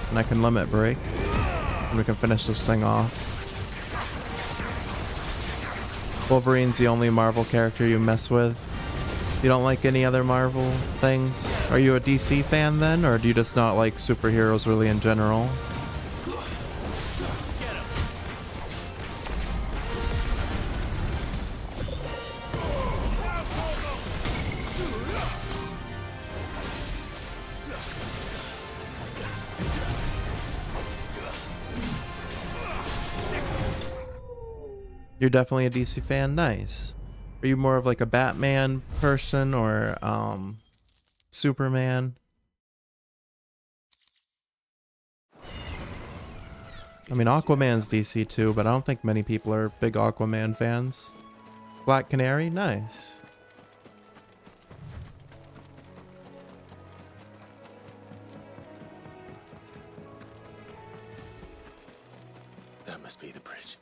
and I can limit break, and we can finish this thing off. Wolverine's the only Marvel character you mess with. You don't like any other Marvel things? Are you a DC fan then, or do you just not like superheroes really in general? You're definitely a DC fan? Nice. Are you more of like a Batman person or Superman? I mean, Aquaman's DC too, but I don't think many people are big Aquaman fans. Black Canary? Nice. That must be the bridge.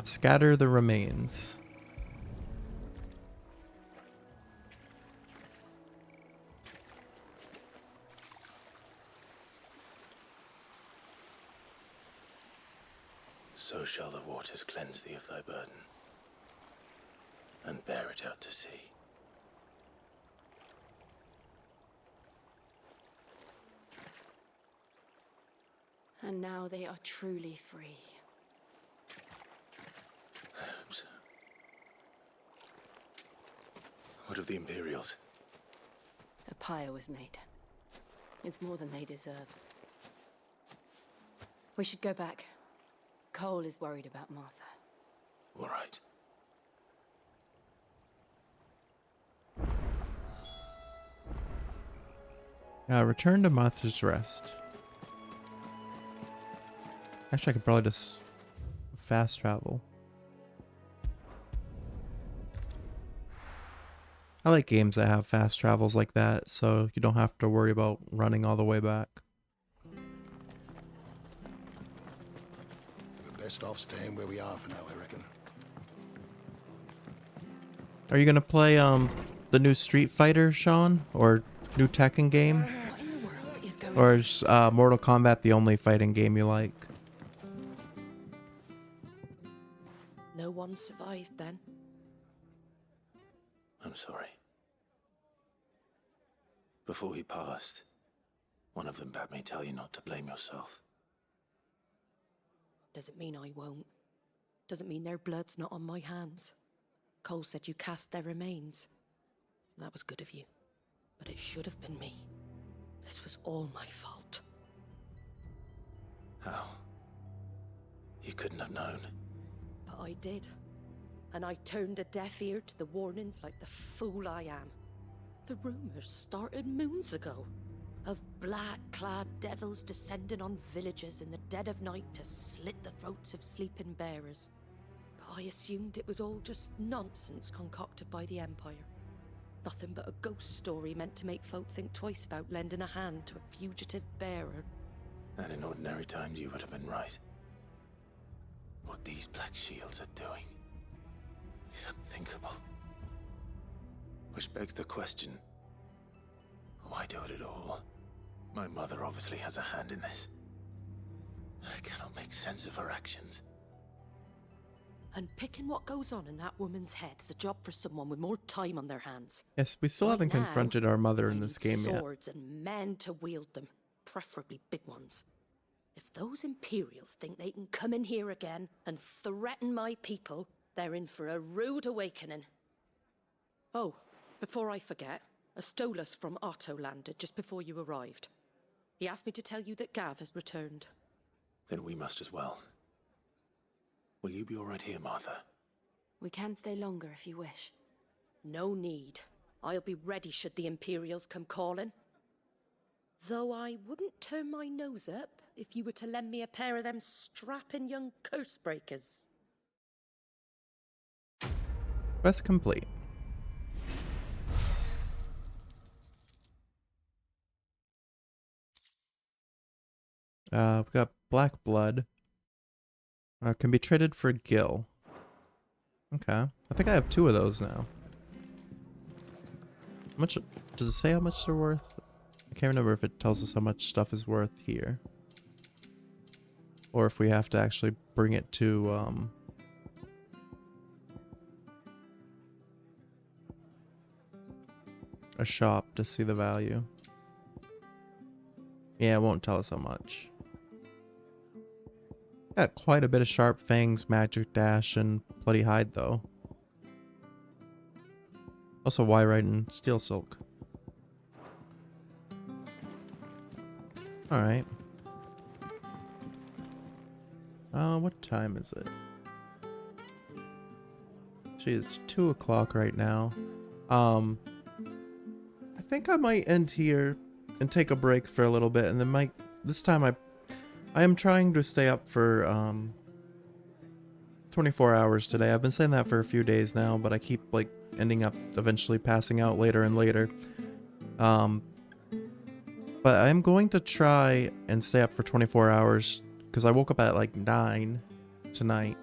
Scatter the remains. So shall the waters cleanse thee of thy burden, and bear it out to sea. And now they are truly free. I hope so. What of the Imperials? A pyre was made. It's more than they deserve. We should go back. Cole is worried about Martha. All right. Return to Martha's Rest. Actually, I could probably just fast travel. I like games that have fast travels like that, so you don't have to worry about running all the way back. We're best off staying where we are for now, I reckon. Are you gonna play the new Street Fighter, Sean, or new Tekken game, or is Mortal Kombat the only fighting game you like? No one survived then. I'm sorry. Before he passed, one of them bade me tell you not to blame yourself. Doesn't mean I won't. Doesn't mean their blood's not on my hands. Cole said you cast their remains. That was good of you. But it should have been me. This was all my fault. How? You couldn't have known. But I did. And I turned a deaf ear to the warnings like the fool I am. The rumors started moons ago. Of black-clad devils descending on villages in the dead of night to slit the throats of sleeping bearers. But I assumed it was all just nonsense concocted by the Empire. Nothing but a ghost story meant to make folk think twice about lending a hand to a fugitive bearer. And in ordinary times you would have been right. What these Black Shields are doing is unthinkable. Which begs the question, why do it at all? My mother obviously has a hand in this. I cannot make sense of her actions. And picking what goes on in that woman's head is a job for someone with more time on their hands. Yes, we still haven't Now, confronted our mother in I this need game yet. swords and men to wield them, preferably big ones. If those Imperials think they can come in here again and threaten my people, they're in for a rude awakening. Oh, before I forget, a Stolas from Otto landed just before you arrived. He asked me to tell you that Gav has returned. Then we must as well. Will you be all right here, Martha? We can stay longer if you wish. No need. I'll be ready should the Imperials come calling. Though I wouldn't turn my nose up if you were to lend me a pair of them strapping young curse breakers. Quest complete. We've got Black Blood. Can be traded for Gil. Okay. I think I have 2 of those now. How much does it say how much they're worth? I can't remember if it tells us how much stuff is worth here. Or if we have to actually bring it to a shop to see the value. Yeah, it won't tell us how much. Got quite a bit of Sharp Fangs, Magic Dash, and Bloody Hide, though. Also, Wyrite and Steel Silk. Alright. What time is it? Actually, it's 2 o'clock right now. I think I might end here and take a break for a little bit, and then this time I am trying to stay up for 24 hours today. I've been saying that for a few days now, but I keep like ending up eventually passing out later and later. But I'm going to try and stay up for 24 hours because I woke up at like 9 tonight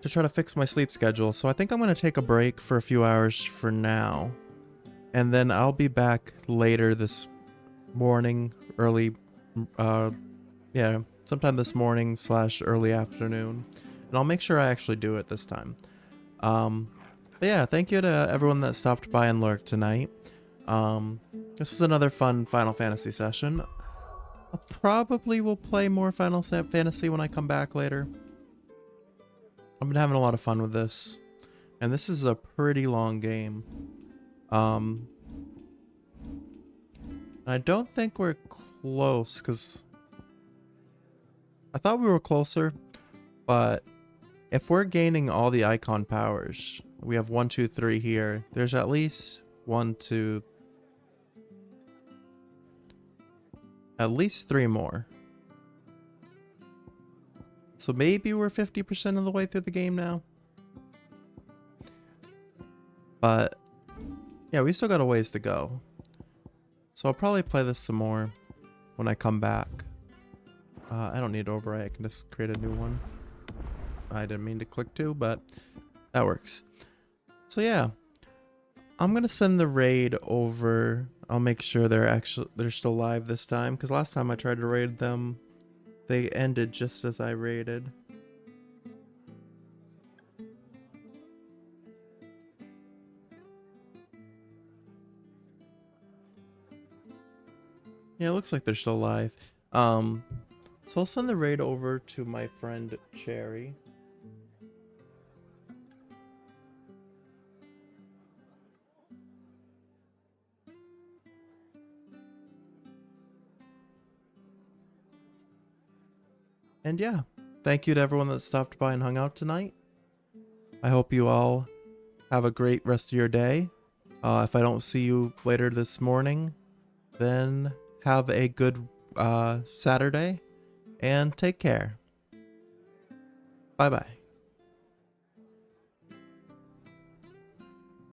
to try to fix my sleep schedule. So I think I'm going to take a break for a few hours for now. And then I'll be back later this morning, sometime this morning / early afternoon. And I'll make sure I actually do it this time. But yeah, thank you to everyone that stopped by and lurked tonight. This was another fun Final Fantasy session. I probably will play more Final Fantasy when I come back later. I've been having a lot of fun with this. And this is a pretty long game. I don't think we're close, because I thought we were closer, but if we're gaining all the icon powers, we have 1, 2, 3 here. There's at least 1, 2, at least 3 more. So maybe we're 50% of the way through the game now. But yeah, we still got a ways to go. So I'll probably play this some more when I come back. I don't need to overwrite, I can just create a new one. I didn't mean to click 2, but that works. So yeah, I'm gonna send the raid over. I'll make sure they're still live this time, because last time I tried to raid them, they ended just as I raided. Yeah, it looks like they're still live. So I'll send the raid over to my friend Cherry. And yeah, thank you to everyone that stopped by and hung out tonight. I hope you all have a great rest of your day. If I don't see you later this morning, then have a good Saturday and take care. Bye bye.